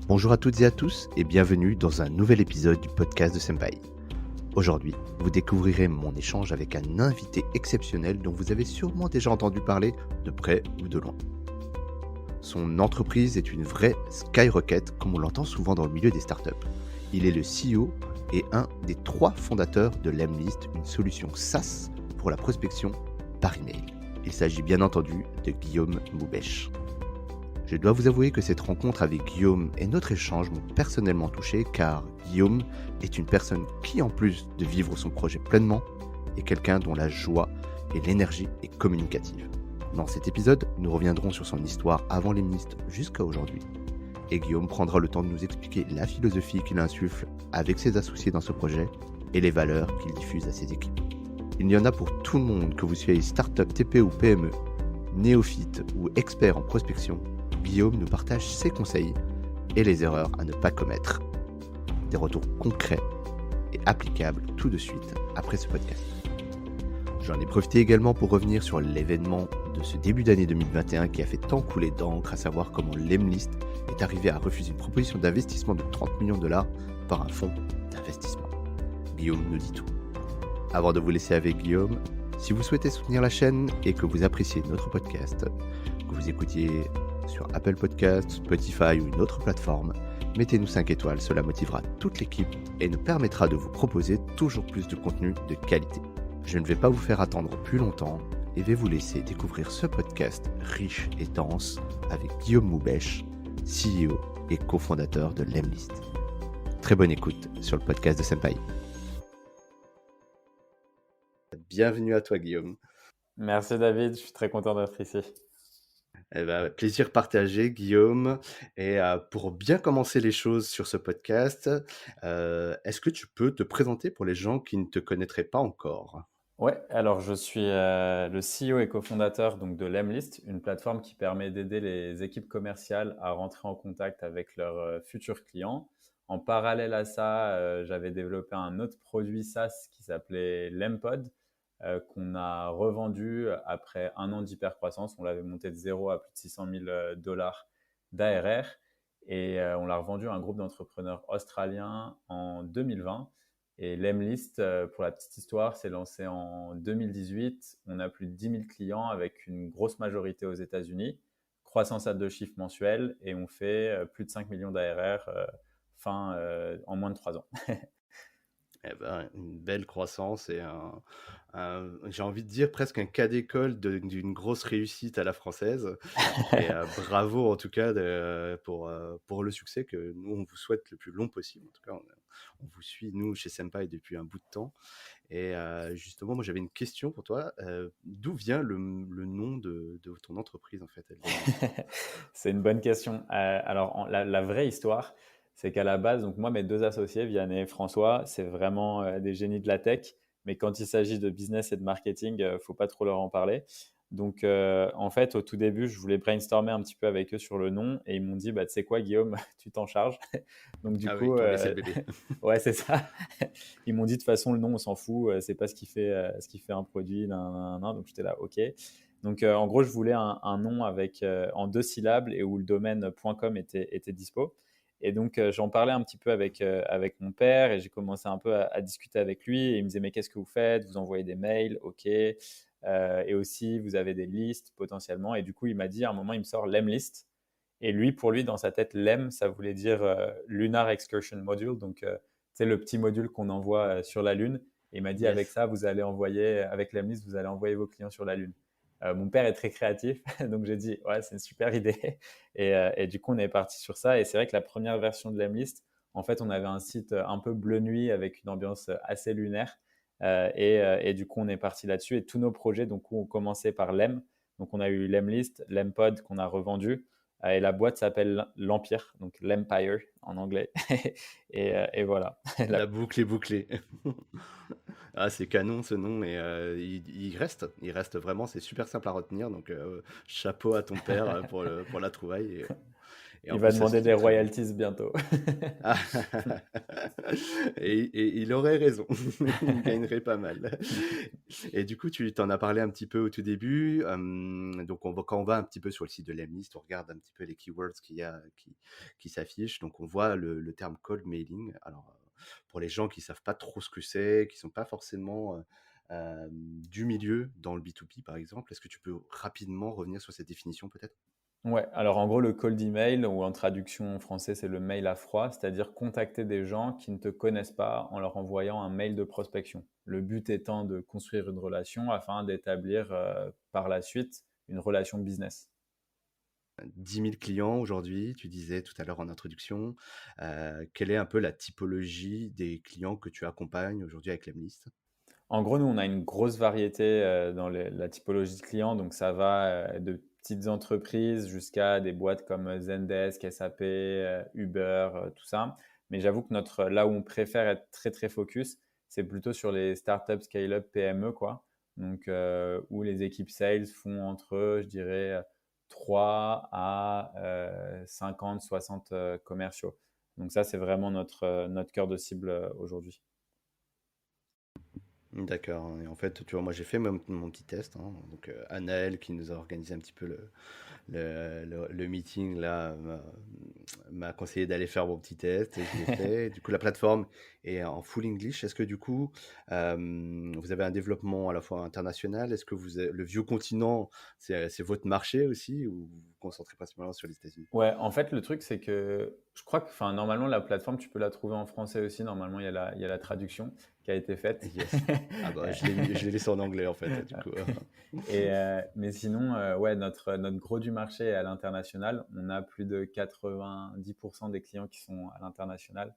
Bonjour à toutes et à tous et bienvenue dans un nouvel épisode du podcast de Senpai. Aujourd'hui, vous découvrirez mon échange avec un invité exceptionnel dont vous avez sûrement déjà entendu parler de près ou de loin. Son entreprise est une vraie skyrocket comme on l'entend souvent dans le milieu des startups. Il est le CEO et un des 3 fondateurs de Lemlist, une solution SaaS pour la prospection par email. Il s'agit bien entendu de Guillaume Moubèche. Je dois vous avouer que cette rencontre avec Guillaume et notre échange m'ont personnellement touché car Guillaume est une personne qui, en plus de vivre son projet pleinement, est quelqu'un dont la joie et l'énergie est communicative. Dans cet épisode, nous reviendrons sur son histoire avant Lemlist jusqu'à aujourd'hui. Et Guillaume prendra le temps de nous expliquer la philosophie qu'il insuffle avec ses associés dans ce projet et les valeurs qu'il diffuse à ses équipes. Il y en a pour tout le monde, que vous soyez start-up, TPE ou PME, néophyte ou expert en prospection. Guillaume nous partage ses conseils et les erreurs à ne pas commettre. Des retours concrets et applicables tout de suite après ce podcast. J'en ai profité également pour revenir sur l'événement de ce début d'année 2021 qui a fait tant couler d'encre, à savoir comment Lemlist est arrivé à refuser une proposition d'investissement de 30 millions de dollars par un fonds d'investissement. Guillaume nous dit tout. Avant de vous laisser avec Guillaume, si vous souhaitez soutenir la chaîne et que vous appréciez notre podcast, que vous écoutiez sur Apple Podcasts, Spotify ou une autre plateforme, mettez-nous 5 étoiles, cela motivera toute l'équipe et nous permettra de vous proposer toujours plus de contenu de qualité. Je ne vais pas vous faire attendre plus longtemps et vais vous laisser découvrir ce podcast riche et dense avec Guillaume Moubèche, CEO et cofondateur de Lemlist. Très bonne écoute sur le podcast de Senpai. Bienvenue à toi Guillaume. Merci David, je suis très content d'être ici. Plaisir partagé, Guillaume. Et pour bien commencer les choses sur ce podcast, est-ce que tu peux te présenter pour les gens qui ne te connaîtraient pas encore? Ouais, alors je suis le CEO et cofondateur donc, de Lemlist, une plateforme qui permet d'aider les équipes commerciales à rentrer en contact avec leurs futurs clients. En parallèle à ça, j'avais développé un autre produit SaaS qui s'appelait Lempod, qu'on a revendu après un an d'hypercroissance. On l'avait monté de zéro à plus de 600 000 dollars d'ARR et on l'a revendu à un groupe d'entrepreneurs australiens en 2020. Et Lemlist, pour la petite histoire, s'est lancé en 2018. On a plus de 10 000 clients avec une grosse majorité aux États-Unis, croissance à 2 chiffres mensuels et on fait plus de 5 millions d'ARR en moins de 3 ans. Une belle croissance et j'ai envie de dire presque un cas d'école d'une grosse réussite à la française. Et bravo en tout cas pour le succès que nous on vous souhaite le plus long possible. En tout cas, on vous suit nous chez Senpai depuis un bout de temps. Et justement, moi j'avais une question pour toi. D'où vient le nom de ton entreprise en fait? C'est une bonne question. Alors, la vraie histoire, c'est qu'à la base, donc moi, mes deux associés, Vianney et François, c'est vraiment des génies de la tech. Mais quand il s'agit de business et de marketing, faut pas trop leur en parler. Donc, en fait, au tout début, je voulais brainstormer un petit peu avec eux sur le nom et ils m'ont dit, bah, tu sais quoi, Guillaume, tu t'en charges. Donc, du Ah oui, coup, t'ont laissé le bébé. ouais, c'est ça. Ils m'ont dit, de toute façon, le nom, on s'en fout. C'est pas ce qui fait un produit. Donc, j'étais là, OK. Donc, en gros, je voulais un nom avec, en 2 syllabes et où le domaine .com était dispo. Et donc, j'en parlais un petit peu avec mon père et j'ai commencé un peu à discuter avec lui. Et il me disait, mais qu'est-ce que vous faites? Vous envoyez des mails, OK. Et aussi, vous avez des listes potentiellement. Et du coup, il m'a dit, à un moment, il me sort Lemlist. Et lui, pour lui, dans sa tête, Lem, ça voulait dire Lunar Excursion Module. Donc, c'est le petit module qu'on envoie sur la Lune. Et il m'a dit, avec Yes. ça, avec Lemlist, vous allez envoyer vos clients sur la Lune. Mon père est très créatif, donc j'ai dit, ouais, c'est une super idée. Et du coup, on est parti sur ça. Et c'est vrai que la première version de Lemlist, en fait, on avait un site un peu bleu nuit avec une ambiance assez lunaire. Et du coup, on est parti là-dessus. Et tous nos projets, donc, ont commencé par Lem. Donc, on a eu Lemlist, Lempod qu'on a revendu. Et la boîte s'appelle l'Empire, donc l'Empire en anglais. Et voilà. La boucle est bouclée. Ah, c'est canon ce nom et il reste vraiment, c'est super simple à retenir. Donc chapeau à ton père pour la trouvaille. Et en Il va plus, ça se demander lit des très bien. royalties bientôt. Ah. Et il aurait raison, il gagnerait pas mal. Et du coup, tu t'en as parlé un petit peu au tout début. Donc, quand on va un petit peu sur le site de Lemlist, on regarde un petit peu les keywords qu'il y a, qui s'affichent. Donc, on voit le terme cold mailing. Alors, pour les gens qui savent pas trop ce que c'est, qui sont pas forcément du milieu dans le B2B, par exemple, est-ce que tu peux rapidement revenir sur cette définition peut-être? Ouais, alors en gros, le cold email, ou en traduction en français, c'est le mail à froid, c'est-à-dire contacter des gens qui ne te connaissent pas en leur envoyant un mail de prospection. Le but étant de construire une relation afin d'établir par la suite une relation business. 10 000 clients aujourd'hui, tu disais tout à l'heure en introduction. Quelle est un peu la typologie des clients que tu accompagnes aujourd'hui avec Lemlist? En gros, nous, on a une grosse variété dans la typologie de clients. Donc, ça va de petites entreprises jusqu'à des boîtes comme Zendesk, SAP, Uber, tout ça. Mais j'avoue que là où on préfère être très, très focus, c'est plutôt sur les startups, scale-up, PME, quoi. Donc, où les équipes sales font entre, je dirais, 3 à 50, 60 commerciaux. Donc, ça, c'est vraiment notre cœur de cible aujourd'hui. D'accord. Et en fait, tu vois, moi j'ai fait mon petit test, hein. Donc, Anaël qui nous a organisé un petit peu le meeting là m'a conseillé d'aller faire mon petit test et je l'ai fait. Du coup, la plateforme est en full English. Est-ce que du coup, vous avez un développement à la fois international? Est-ce que le vieux continent, c'est votre marché aussi ou vous vous concentrez principalement sur les États-Unis? Ouais, en fait, le truc, c'est que je crois que, enfin, normalement, la plateforme, tu peux la trouver en français aussi. Normalement, il y a la traduction qui a été faite. Yes. Ah bah je l'ai laissé en anglais en fait, du coup. Mais sinon, ouais, notre gros du marché est à l'international. On a plus de 90% des clients qui sont à l'international.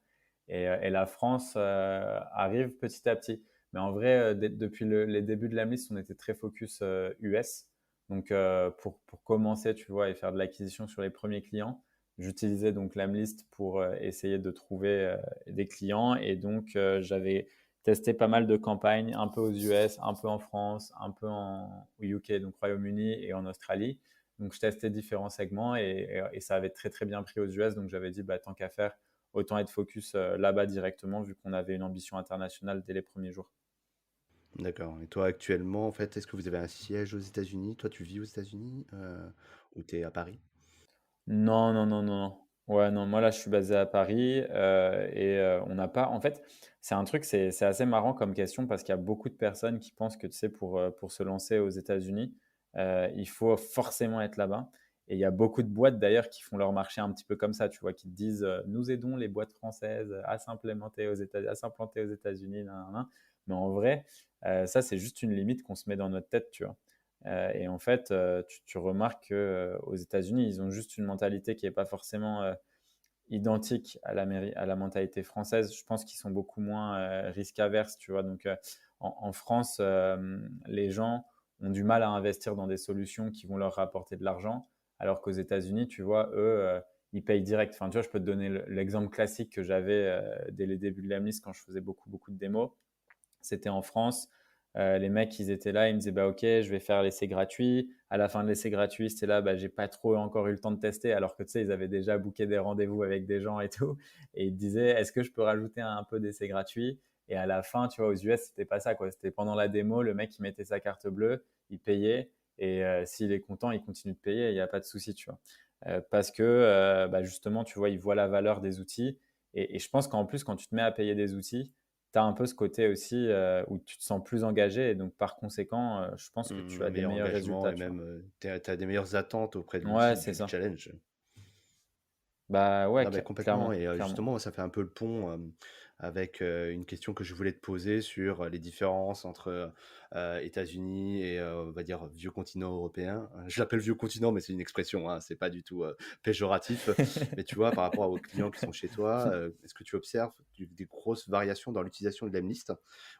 Et la France arrive petit à petit. Mais en vrai, depuis les débuts de la liste, on était très focus US. Donc, pour commencer, tu vois, et faire de l'acquisition sur les premiers clients, j'utilisais donc l'Amlist pour essayer de trouver des clients. Et donc, j'avais testé pas mal de campagnes, un peu aux US, un peu en France, un peu au UK, donc Royaume-Uni et en Australie. Donc, je testais différents segments et ça avait très, très bien pris aux US. Donc, j'avais dit, bah, tant qu'à faire, autant être focus là-bas directement, vu qu'on avait une ambition internationale dès les premiers jours. D'accord. Et toi, actuellement, en fait, est-ce que vous avez un siège aux États-Unis? Toi, tu vis aux États-Unis ou tu es à Paris? Non, non, non, non, non. Ouais, non, moi là, je suis basé à Paris on n'a pas. En fait, c'est un truc, c'est assez marrant comme question parce qu'il y a beaucoup de personnes qui pensent que, tu sais, pour se lancer aux États-Unis, il faut forcément être là-bas. Et il y a beaucoup de boîtes d'ailleurs qui font leur marché un petit peu comme ça, tu vois, qui te disent nous aidons les boîtes françaises à s'implanter aux États-Unis, nan, nan, nan. Mais en vrai, ça, c'est juste une limite qu'on se met dans notre tête, tu vois. Et en fait, tu remarques qu'aux États-Unis, ils ont juste une mentalité qui n'est pas forcément identique à la mentalité française. Je pense qu'ils sont beaucoup moins risque-averses, tu vois. Donc, en France, les gens ont du mal à investir dans des solutions qui vont leur rapporter de l'argent, alors qu'aux États-Unis, tu vois, eux, ils payent direct. Enfin, tu vois, je peux te donner l'exemple classique que j'avais dès les débuts de la liste quand je faisais beaucoup, beaucoup de démos. C'était en France. Les mecs, ils étaient là, ils me disaient bah ok, je vais faire l'essai gratuit. À la fin de l'essai gratuit, c'était là, bah j'ai pas trop encore eu le temps de tester, alors que tu sais, ils avaient déjà booké des rendez-vous avec des gens et tout. Et ils te disaient est-ce que je peux rajouter un peu d'essai gratuit? Et à la fin, tu vois, aux US, c'était pas ça quoi. C'était pendant la démo, le mec il mettait sa carte bleue, il payait et s'il est content, il continue de payer, il n'y a pas de souci, tu vois. Parce que bah, justement, tu vois, il voit la valeur des outils. Et je pense qu'en plus, quand tu te mets à payer des outils, tu as un peu ce côté aussi où tu te sens plus engagé et donc par conséquent, je pense que tu as des Meilleur meilleurs engagement résultats, et tu vois? même tu as des meilleures attentes auprès de Ouais, l'outil, c'est du ça. challenge. Bah ouais, Non, mais complètement. clairement, Et clairement. justement, ça fait un peu le pont avec une question que je voulais te poser sur les différences entre États-Unis et, on va dire, vieux continent européen. Je l'appelle vieux continent, mais c'est une expression, hein, c'est pas du tout péjoratif. Mais tu vois, par rapport aux clients qui sont chez toi, est-ce que tu observes des grosses variations dans l'utilisation de l'Emlist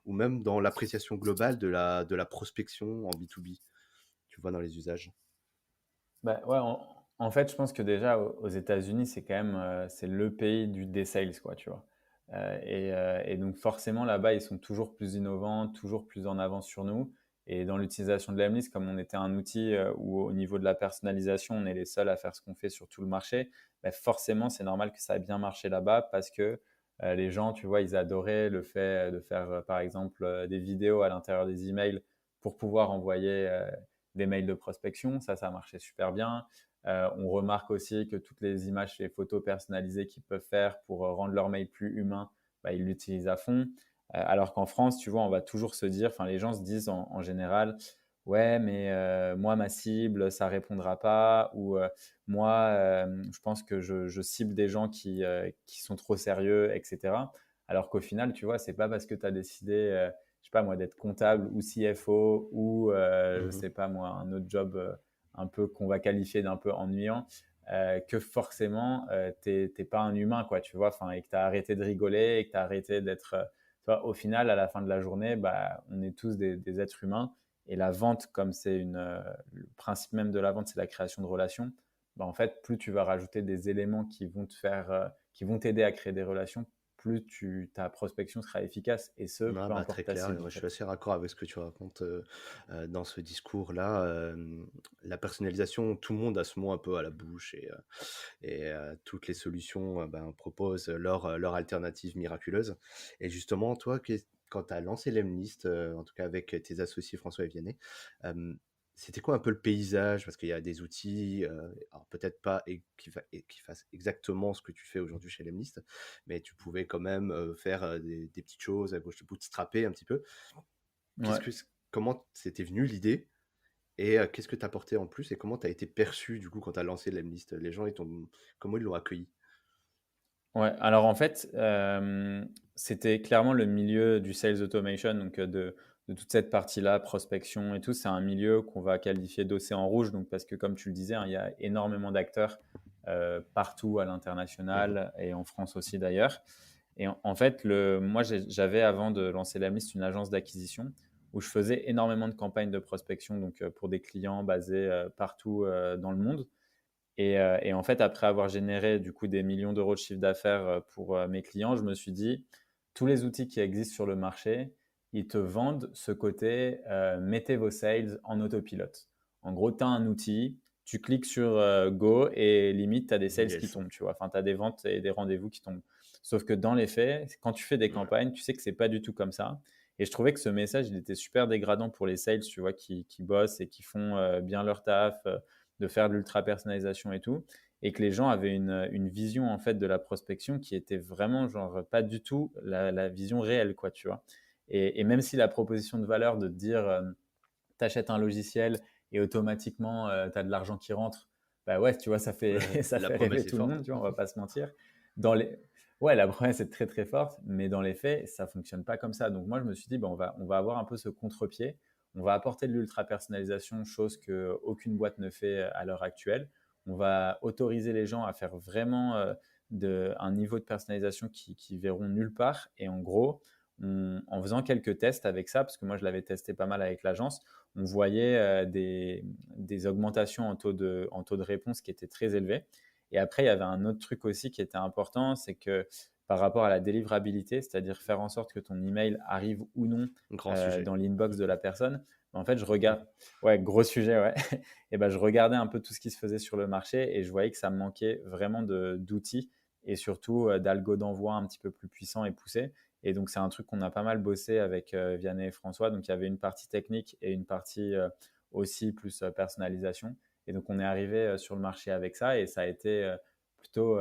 ou même dans l'appréciation globale de la prospection en B2B, tu vois, dans les usages? Bah ouais, en fait, je pense que déjà aux États-Unis, c'est quand même c'est le pays des sales, quoi, tu vois. Et donc forcément là-bas, ils sont toujours plus innovants, toujours plus en avance sur nous. Et dans l'utilisation de l'Emlist, comme on était un outil où au niveau de la personnalisation, on est les seuls à faire ce qu'on fait sur tout le marché, bah, forcément, c'est normal que ça a bien marché là-bas parce que les gens, tu vois, ils adoraient le fait de faire, par exemple, des vidéos à l'intérieur des emails pour pouvoir envoyer des mails de prospection. Ça marchait super bien. On remarque aussi que toutes les images et photos personnalisées qu'ils peuvent faire pour rendre leur mail plus humain, bah, ils l'utilisent à fond. Alors qu'en France, tu vois, on va toujours se dire, enfin, les gens se disent en général, ouais, mais moi, ma cible, ça répondra pas, ou moi, je pense que je cible des gens qui sont trop sérieux, etc. Alors qu'au final, tu vois, c'est pas parce que tu as décidé, je sais pas moi, d'être comptable ou CFO ou, je Mhm. sais pas moi, un autre job un peu qu'on va qualifier d'un peu ennuyant, que forcément, t'es pas un humain, quoi, tu vois, enfin, et que tu as arrêté de rigoler et que tu as arrêté d'être, tu vois, au final, à la fin de la journée, bah, on est tous des êtres humains. Et la vente, comme le principe même de la vente, c'est la création de relations, bah, en fait, plus tu vas rajouter des éléments qui vont te faire, qui vont t'aider à créer des relations, plus ta prospection sera efficace, et ce, Ah peu bah, importe très ta clair, et cible, moi en je suis fait. assez raccord avec ce que tu racontes dans ce discours-là. La personnalisation, tout le monde a ce mot un peu à la bouche et toutes les solutions ben, proposent leur alternative miraculeuse. Et justement, toi, quand tu as lancé l'Emlist, en tout cas avec tes associés François et Vianney, euh, c'était quoi un peu le paysage? Parce qu'il y a des outils, alors peut-être pas qui fassent exactement ce que tu fais aujourd'hui chez l'Emlist, mais tu pouvais quand même faire des petites choses à gauche, bootstrapper un petit peu. Ouais. Comment c'était venu l'idée et qu'est-ce que tu apportais en plus et comment tu as été perçu du coup quand tu as lancé l'Emlist? Les gens, comment ils l'ont accueilli? Ouais, alors en fait, c'était clairement le milieu du sales automation, donc de toute cette partie-là, prospection et tout. C'est un milieu qu'on va qualifier d'océan rouge, donc parce que comme tu le disais, hein, il y a énormément d'acteurs partout à Mhm. l'international et en France aussi d'ailleurs. Et en fait, moi, j'avais avant de lancer l'Amlist une agence d'acquisition où je faisais énormément de campagnes de prospection, donc pour des clients basés partout dans le monde. Et en fait, après avoir généré du coup des millions d'euros de chiffre d'affaires pour mes clients, je me suis dit, tous les outils qui existent sur le marché, ils te vendent ce côté, mettez vos sales en autopilote. En gros, tu as un outil, tu cliques sur Go et limite, tu as des sales qui Yes. tombent, tu vois. Enfin, tu as des ventes et des rendez-vous qui tombent. Sauf que dans les faits, quand tu fais des Ouais. campagnes, tu sais que c'est pas du tout comme ça. Et je trouvais que ce message, il était super dégradant pour les sales, tu vois, qui bossent et qui font bien leur taf, de faire de l'ultra personnalisation et tout, et que les gens avaient une vision en fait de la prospection qui était vraiment genre pas du tout la vision réelle, quoi, tu vois. Et même si la proposition de valeur de te dire t'achètes un logiciel et automatiquement tu as de l'argent qui rentre, bah ouais, tu vois, ça fait Ouais, ça la fait rêver promesse est tout le monde, forte. tu vois, on va pas se mentir. Dans les Ouais, la promesse est très très forte, mais dans les faits, ça fonctionne pas comme ça. Donc moi, je me suis dit, bah, on va avoir un peu ce contre-pied. On va apporter de l'ultra personnalisation, chose que aucune boîte ne fait à l'heure actuelle. On va autoriser les gens à faire vraiment un niveau de personnalisation qui verront nulle part. Et en gros, en faisant quelques tests avec ça, parce que moi je l'avais testé pas mal avec l'agence, on voyait des augmentations en taux de réponse qui étaient très élevés. Et après, il y avait un autre truc aussi qui était important, c'est que par rapport à la délivrabilité, c'est-à-dire faire en sorte que ton email arrive ou non Grand sujet. dans l'inbox de la personne, en fait, je regarde, ouais, gros sujet, ouais. Et ben, je regardais un peu tout ce qui se faisait sur le marché et je voyais que ça me manquait vraiment d'outils et surtout d'algo d'envoi un petit peu plus puissants et poussés. Et donc, c'est un truc qu'on a pas mal bossé avec Vianney et François. Donc, il y avait une partie technique et une partie aussi plus personnalisation. Et donc, on est arrivé sur le marché avec ça et ça a été plutôt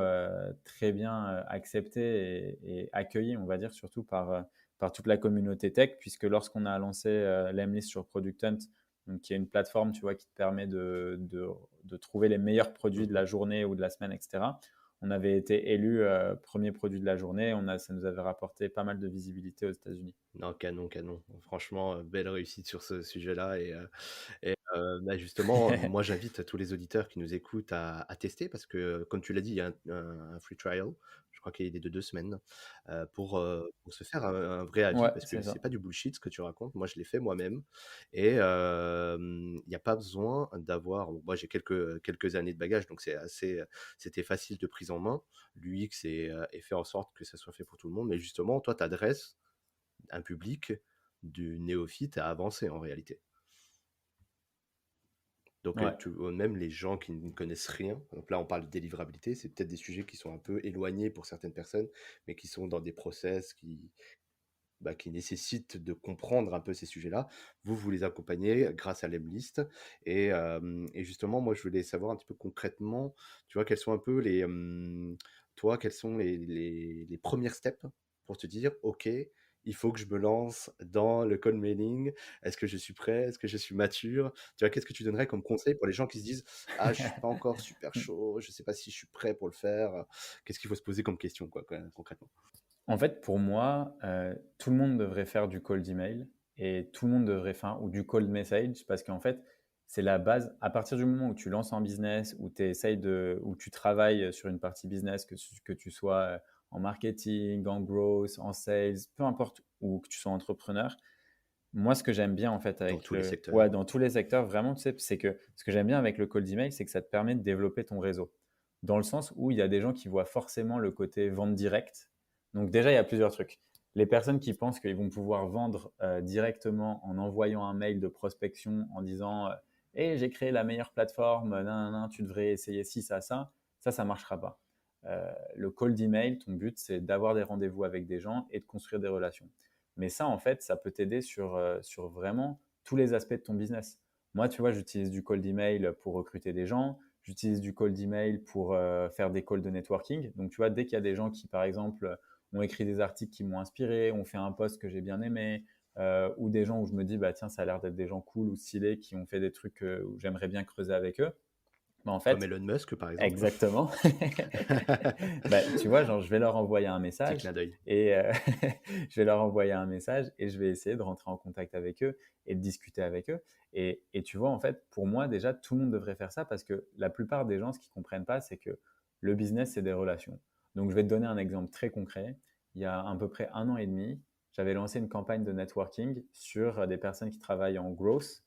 très bien accepté et accueilli, on va dire, surtout par toute la communauté tech, puisque lorsqu'on a lancé l'Emlist sur Product Hunt, donc qui est une plateforme, tu vois, qui te permet de trouver les meilleurs produits de Mhm. la journée ou de la semaine, etc. On avait été élu premier produit de la journée. Ça nous avait rapporté pas mal de visibilité aux États-Unis. Non, canon, canon. Franchement, belle réussite sur ce sujet-là. Et bah, justement, moi, j'invite tous les auditeurs qui nous écoutent à tester parce que, comme tu l'as dit, il y a un free trial. Je crois qu'il est de 2 semaines pour se faire un vrai avis Ouais, parce que c'est c'est ça. pas du bullshit ce que tu racontes. Moi, je l'ai fait moi-même et il n'y a pas besoin d'avoir. Bon, moi, j'ai quelques années de bagage, donc c'était facile de prise en main. L'UX est fait en sorte que ça soit fait pour tout le monde. Mais justement, toi, tu adresses un public du néophyte à avancer en réalité. Donc, Ouais. même les gens qui ne connaissent rien, donc là, on parle de délivrabilité, c'est peut-être des sujets qui sont un peu éloignés pour certaines personnes, mais qui sont dans des process qui nécessitent de comprendre un peu ces sujets-là. Vous les accompagnez grâce à l'Emlist et justement, moi, je voulais savoir un petit peu concrètement, tu vois, quels sont un peu quelles sont les 1ères steps pour te dire: «OK, il faut que je me lance dans le cold mailing. Est-ce que je suis prêt? Est-ce que je suis mature?» Tu vois, qu'est-ce que tu donnerais comme conseil pour les gens qui se disent: «Ah, je suis pas encore super chaud, je sais pas si je suis prêt pour le faire». Qu'est-ce qu'il faut se poser comme question, quoi, concrètement? En fait, pour moi, tout le monde devrait faire du cold email et tout le monde devrait faire ou du cold message parce qu'en fait, c'est la base. À partir du moment où tu lances un business, où tu travailles sur une partie business, que tu sois en marketing, en growth, en sales, peu importe, ou que tu sois entrepreneur, moi, ce que j'aime bien en fait Dans avec tous les ouais, secteurs. dans tous les secteurs, vraiment, tu sais, c'est que ce que j'aime bien avec le cold email, c'est que ça te permet de développer ton réseau. Dans le sens où il y a des gens qui voient forcément le côté vente directe. Donc déjà, il y a plusieurs trucs. Les personnes qui pensent qu'ils vont pouvoir vendre directement en envoyant un mail de prospection en disant hey, j'ai créé la meilleure plateforme, nan, nan, nan, tu devrais essayer ci, ça marchera pas. Le cold email, ton but, c'est d'avoir des rendez-vous avec des gens et de construire des relations. Mais ça, en fait, ça peut t'aider sur vraiment tous les aspects de ton business. Moi, tu vois, j'utilise du cold email pour recruter des gens. J'utilise du cold email pour faire des calls de networking. Donc, tu vois, dès qu'il y a des gens qui, par exemple, ont écrit des articles qui m'ont inspiré, ont fait un post que j'ai bien aimé, ou des gens où je me dis, bah tiens, ça a l'air d'être des gens cool ou stylés qui ont fait des trucs où j'aimerais bien creuser avec eux. Bah, en Comme fait, Elon Musk, par exemple. exactement. Bah, tu vois, genre, je vais leur envoyer un Petit message clin d'œil. et je vais leur envoyer un message et je vais essayer de rentrer en contact avec eux et de discuter avec eux. Et tu vois, en fait, pour moi, déjà, tout le monde devrait faire ça parce que la plupart des gens, ce qu'ils comprennent pas, c'est que le business, c'est des relations. Donc, je vais te donner un exemple très concret. Il y a à peu près 1 an et demi, j'avais lancé une campagne de networking sur des personnes qui travaillent en growth.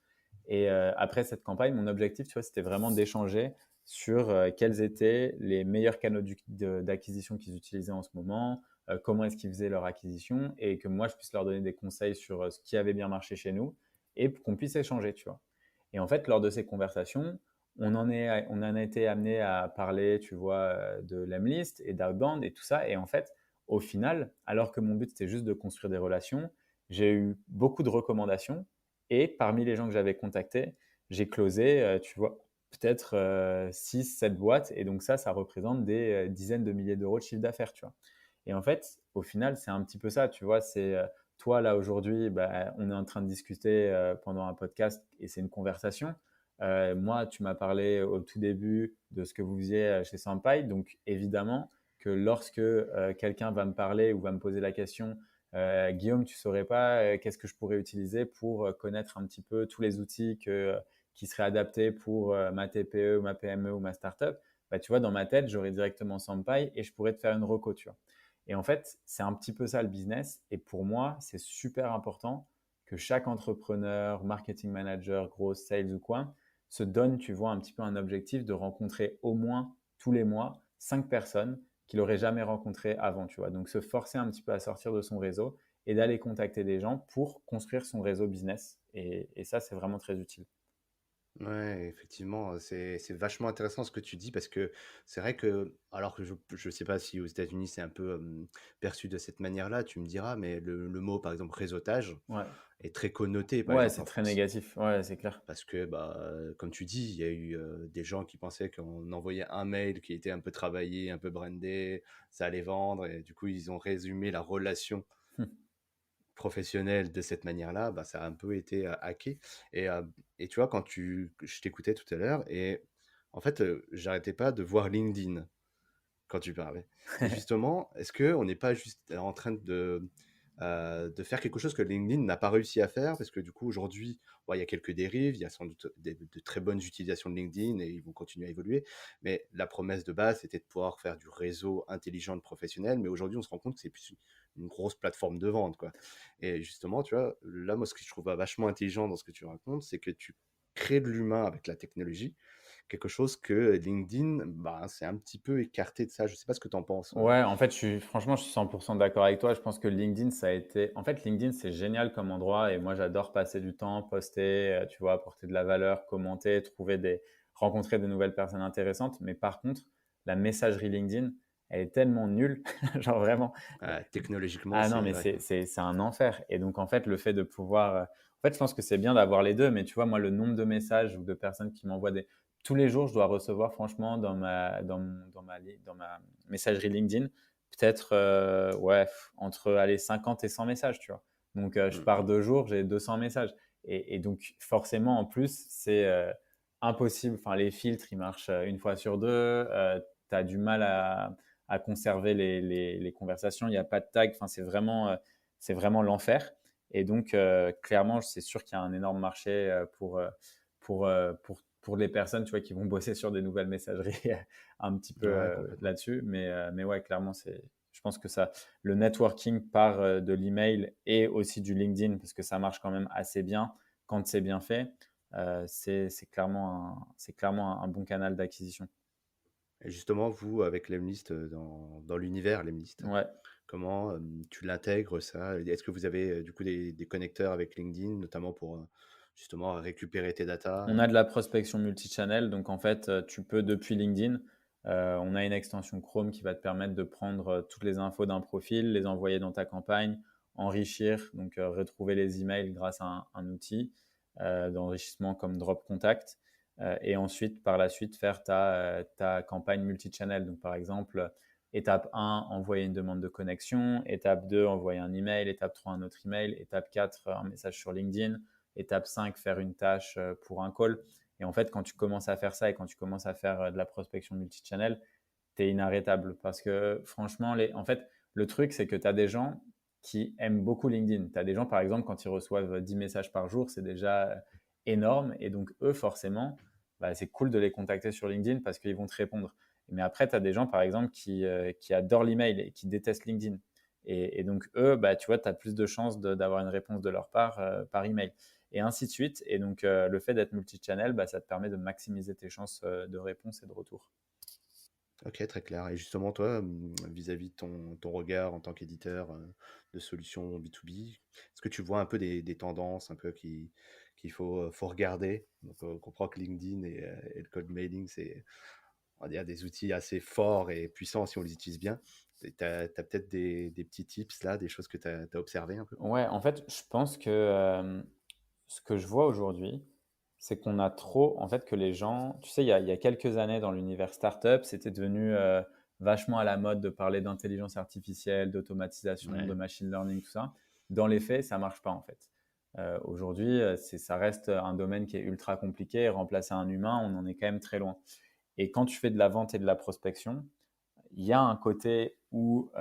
Et après cette campagne, mon objectif, tu vois, c'était vraiment d'échanger sur quels étaient les meilleurs canaux d'acquisition qu'ils utilisaient en ce moment, comment est-ce qu'ils faisaient leur acquisition et que moi, je puisse leur donner des conseils sur ce qui avait bien marché chez nous et qu'on puisse échanger, tu vois. Et en fait, lors de ces conversations, on en a été amené à parler, tu vois, de l'Emlist et d'Outbound et tout ça. Et en fait, au final, alors que mon but, c'était juste de construire des relations, j'ai eu beaucoup de recommandations et parmi les gens que j'avais contactés, j'ai closé, tu vois, peut-être 6, 7 boîtes. Et donc ça représente des dizaines de milliers d'euros de chiffre d'affaires, tu vois. Et en fait, au final, c'est un petit peu ça, tu vois. C'est toi, là, aujourd'hui, bah, on est en train de discuter pendant un podcast et c'est une conversation. Moi, tu m'as parlé au tout début de ce que vous faisiez chez Sampai. Donc, évidemment que lorsque quelqu'un va me parler ou va me poser la question, Guillaume, tu saurais pas qu'est-ce que je pourrais utiliser pour connaître un petit peu tous les outils qui seraient adaptés pour ma TPE, ou ma PME ou ma startup, bah, tu vois, dans ma tête, j'aurais directement Sampai et je pourrais te faire une reco, tu vois. Et en fait, c'est un petit peu ça le business. Et pour moi, c'est super important que chaque entrepreneur, marketing manager, gros sales ou quoi, se donne, tu vois, un petit peu un objectif de rencontrer au moins tous les mois 5 personnes qu'il n'aurait jamais rencontrées avant, tu vois. Donc, se forcer un petit peu à sortir de son réseau et d'aller contacter des gens pour construire son réseau business. Et ça, c'est vraiment très utile. Ouais, effectivement, c'est vachement intéressant ce que tu dis parce que c'est vrai que, alors que je sais pas si aux États-Unis c'est un peu perçu de cette manière-là, tu me diras, mais le mot, par exemple, réseautage Ouais, est très connoté, par ouais, exemple, c'est en très France. négatif. Ouais, c'est clair. Parce que, bah, comme tu dis, il y a eu des gens qui pensaient qu'on envoyait un mail qui était un peu travaillé, un peu brandé, ça allait vendre, et du coup, ils ont résumé la relation professionnelle de cette manière-là, bah, ça a un peu été hacké. Et, euh, et tu vois, je t'écoutais tout à l'heure, et en fait, j'arrêtais pas de voir LinkedIn quand tu parlais. Et justement, est-ce qu'on n'est pas juste en train de faire quelque chose que LinkedIn n'a pas réussi à faire? Parce que du coup, aujourd'hui, bon, il y a quelques dérives, il y a sans doute de très bonnes utilisations de LinkedIn et ils vont continuer à évoluer. Mais la promesse de base, c'était de pouvoir faire du réseau intelligent de professionnels. Mais aujourd'hui, on se rend compte que c'est plus une grosse plateforme de vente, quoi. Et justement, tu vois, là, moi, ce que je trouve vachement intelligent dans ce que tu racontes, c'est que tu crées de l'humain avec la technologie quelque chose que LinkedIn, bah, c'est un petit peu écarté de ça. Je sais pas ce que tu en penses? Ouais, en fait, franchement, je suis 100 d'accord avec toi. Je pense que LinkedIn, ça a été en fait, LinkedIn, c'est génial comme endroit et moi, j'adore passer du temps, poster, tu vois, apporter de la valeur, commenter, rencontrer de nouvelles personnes intéressantes. Mais par contre, la messagerie LinkedIn, elle est tellement nulle, genre vraiment. Technologiquement, Ah non, c'est mais ouais. c'est un enfer et donc en fait, le fait de pouvoir, en fait, je pense que c'est bien d'avoir les 2. Mais tu vois, moi, le nombre de messages ou de personnes qui m'envoient des tous les jours, je dois recevoir franchement dans ma messagerie LinkedIn, peut-être, ouais, entre, allez, 50 et 100 messages, tu vois? Donc je Mmh pars mh. 2 jours, j'ai 200 messages et donc forcément, en plus, c'est, impossible, enfin les filtres, ils marchent, 1 fois sur 2, tu as du mal à conserver les conversations. Il n'y a pas de tag. Enfin, c'est vraiment l'enfer. Et donc, clairement, c'est sûr qu'il y a un énorme marché pour les personnes, tu vois, qui vont bosser sur des nouvelles messageries un petit peu Ouais, complètement. là-dessus. Mais ouais, clairement, je pense que le networking part de l'email et aussi du LinkedIn parce que ça marche quand même assez bien quand c'est bien fait. C'est clairement un bon canal d'acquisition. Et justement, vous, avec Lemlist, dans l'univers Lemlist, Ouais. comment, tu l'intègres ça? Est-ce que vous avez, du coup des connecteurs avec LinkedIn, notamment pour, justement récupérer tes datas? On a de la prospection multichannel, donc en fait, tu peux depuis LinkedIn, on a une extension Chrome qui va te permettre de prendre toutes les infos d'un profil, les envoyer dans ta campagne, enrichir, donc retrouver les emails grâce à un outil d'enrichissement comme Drop Contact, et ensuite, par la suite, faire ta campagne multichannel. Donc par exemple, étape 1, envoyer une demande de connexion, étape 2, envoyer un email, étape 3, un autre email, étape 4, un message sur LinkedIn. Étape 5, faire une tâche pour un call. Et en fait, quand tu commences à faire ça et quand tu commences à faire de la prospection multichannel, tu es inarrêtable parce que franchement, en fait, le truc, c'est que tu as des gens qui aiment beaucoup LinkedIn. Tu as des gens, par exemple, quand ils reçoivent 10 messages par jour, c'est déjà énorme. Et donc, eux, forcément, bah, c'est cool de les contacter sur LinkedIn parce qu'ils vont te répondre. Mais après, tu as des gens, par exemple, qui adorent l'email et qui détestent LinkedIn. Et donc, eux, bah, tu vois, tu as plus de chances d'avoir une réponse de leur part par email et ainsi de suite. Et donc, le fait d'être multi-channel, bah, ça te permet de maximiser tes chances de réponse et de retour. OK, très clair. Et justement, toi, vis-à-vis de ton regard en tant qu'éditeur, de solutions B2B, est-ce que tu vois un peu des tendances un peu qu'il faut regarder? Donc, on comprend que LinkedIn et le cold mailing, c'est, on va dire, des outils assez forts et puissants si on les utilise bien. Et tu as peut-être des petits tips là, des choses que tu as observées un peu? Ouais, en fait, je pense que ce que je vois aujourd'hui, c'est qu'on a trop, en fait, que les gens, tu sais, il y a quelques années dans l'univers startup, c'était devenu vachement à la mode de parler d'intelligence artificielle, d'automatisation, de Ouais. machine learning, tout ça. Dans les faits, ça marche pas en fait. Aujourd'hui, ça reste un domaine qui est ultra compliqué. Remplacer un humain, on en est quand même très loin. Et quand tu fais de la vente et de la prospection, il y a un côté où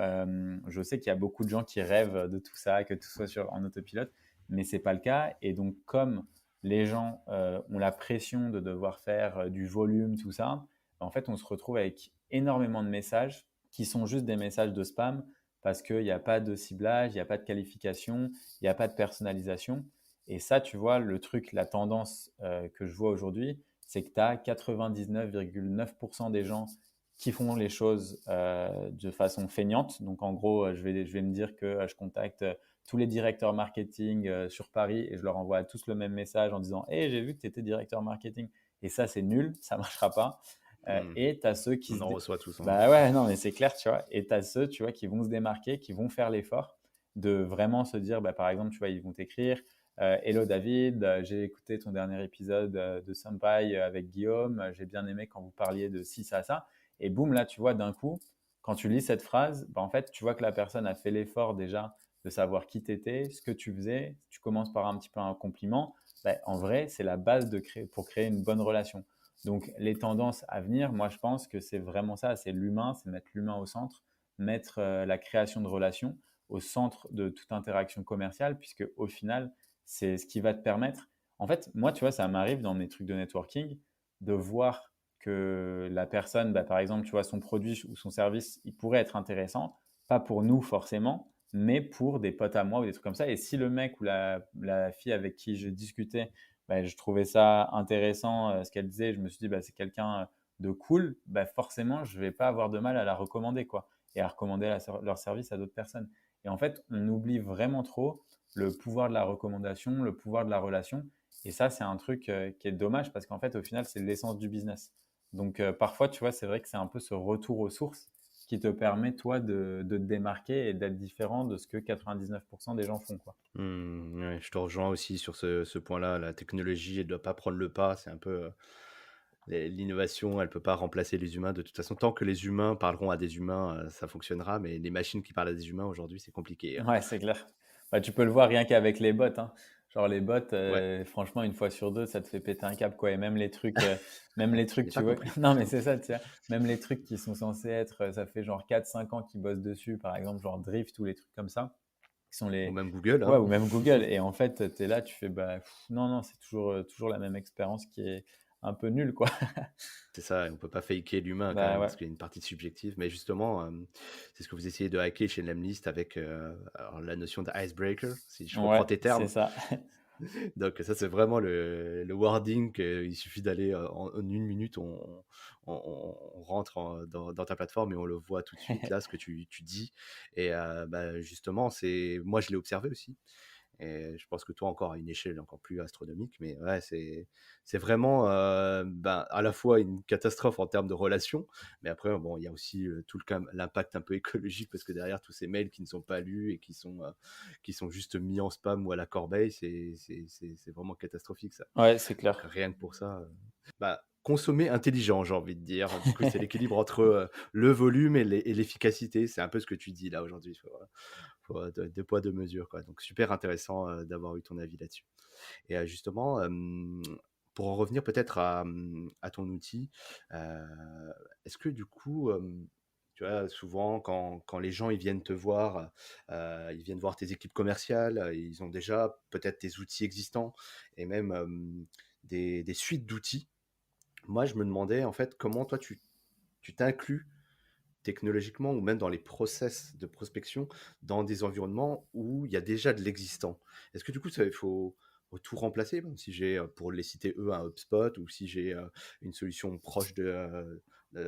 je sais qu'il y a beaucoup de gens qui rêvent de tout ça, que tout soit en autopilote, mais c'est pas le cas. Et donc, comme les gens ont la pression de devoir faire du volume, tout ça, en fait, on se retrouve avec énormément de messages qui sont juste des messages de spam parce qu'il n'y a pas de ciblage, il n'y a pas de qualification, il n'y a pas de personnalisation. Et ça, tu vois, le truc, la tendance que je vois aujourd'hui, c'est que tu as 99,9% des gens qui font les choses de façon feignante. Donc, en gros, je vais me dire que je contacte tous les directeurs marketing sur Paris et je leur envoie tous le même message en disant Hey, j'ai vu que tu étais directeur marketing. Et ça, c'est nul, ça ne marchera pas. Mmh. Et tu as ceux qui On en reçoit tous, hein. Bah ouais, non, mais c'est clair, tu vois. Et tu as ceux, tu vois, qui vont se démarquer, qui vont faire l'effort de vraiment se dire, bah, par exemple, tu vois, ils vont t'écrire Hello David, j'ai écouté ton dernier épisode de Senpai avec Guillaume, j'ai bien aimé quand vous parliez de ci, ça. Et boum, là, tu vois, d'un coup, quand tu lis cette phrase, bah, en fait, tu vois que la personne a fait l'effort déjà de savoir qui tu étais, ce que tu faisais. Tu commences par un petit peu un compliment. Bah, en vrai, c'est la base pour créer une bonne relation. Donc, les tendances à venir, moi, je pense que c'est vraiment ça. C'est l'humain, c'est mettre l'humain au centre, mettre la création de relations au centre de toute interaction commerciale, puisque au final, c'est ce qui va te permettre. En fait, moi, tu vois, ça m'arrive dans mes trucs de networking de voir que la personne, bah, par exemple, tu vois, son produit ou son service, il pourrait être intéressant, pas pour nous forcément, mais pour des potes à moi ou des trucs comme ça. Et si le mec ou la fille avec qui je discutais bah, je trouvais ça intéressant ce qu'elle disait. Je me suis dit, bah, c'est quelqu'un de cool, bah, forcément, je vais pas avoir de mal à la recommander, quoi, et à recommander leur service à d'autres personnes. Et en fait, on oublie vraiment trop le pouvoir de la recommandation, le pouvoir de la relation. Et ça, c'est un truc qui est dommage parce qu'en fait, au final, c'est l'essence du business. Donc, parfois, tu vois, c'est vrai que c'est un peu ce retour aux sources qui te permet, toi, de te démarquer et d'être différent de ce que 99% des gens font, quoi. Ouais, je te rejoins aussi sur ce point-là. La technologie, elle doit pas prendre le pas. C'est un peu l'innovation, elle peut pas remplacer les humains. De toute façon, tant que les humains parleront à des humains, ça fonctionnera. Mais les machines qui parlent à des humains aujourd'hui, c'est compliqué, hein. Ouais, c'est clair. Bah, tu peux le voir rien qu'avec les bots, hein. Genre les bots, Ouais, franchement, une fois sur deux, ça te fait péter un câble, quoi. Et même les trucs, j'ai tu pas vois. compris. Non, mais c'est ça, tu vois. Même les trucs qui sont censés être, ça fait genre 4, 5 ans qu'ils bossent dessus, par exemple, genre Drift ou les trucs comme ça, qui sont Ou les. même Google, Ouais, hein. ou même Google. Et en fait, tu es là, tu fais, bah, non, non, c'est toujours la même expérience qui est un peu nulle, quoi. C'est ça, on peut pas faker l'humain quand Bah même, ouais, parce qu'il y a une partie subjective. Mais justement, c'est ce que vous essayez de hacker chez Lemlist avec alors, la notion d'icebreaker, si je reprends ouais, tes c'est termes. ça. Donc ça, c'est vraiment le wording. Il suffit d'aller en 1 minute, on rentre dans ta plateforme et on le voit tout de suite là, ce que tu dis. Et bah, justement, moi, je l'ai observé aussi. Et je pense que toi encore à une échelle encore plus astronomique, mais ouais, c'est vraiment ben, à la fois une catastrophe en termes de relations, mais après bon, il y a aussi l'impact un peu écologique parce que derrière tous ces mails qui ne sont pas lus et qui sont juste mis en spam ou à la corbeille, c'est vraiment catastrophique ça. Ouais, c'est Donc clair. rien que pour ça, bah, consommer intelligent, j'ai envie de dire. Du coup, c'est l'équilibre entre le volume et l'efficacité. C'est un peu ce que tu dis là aujourd'hui. Deux poids, deux mesures, quoi. Donc super intéressant d'avoir eu ton avis là-dessus. Et justement, pour en revenir peut-être à ton outil, est-ce que du coup, tu vois, souvent quand les gens ils viennent te voir, ils viennent voir tes équipes commerciales, ils ont déjà peut-être des outils existants et même des suites d'outils. Moi, je me demandais en fait comment toi tu t'inclus technologiquement ou même dans les process de prospection dans des environnements où il y a déjà de l'existant. Est-ce que du coup, faut tout remplacer, même si j'ai, pour les citer eux, un HubSpot ou si j'ai une solution proche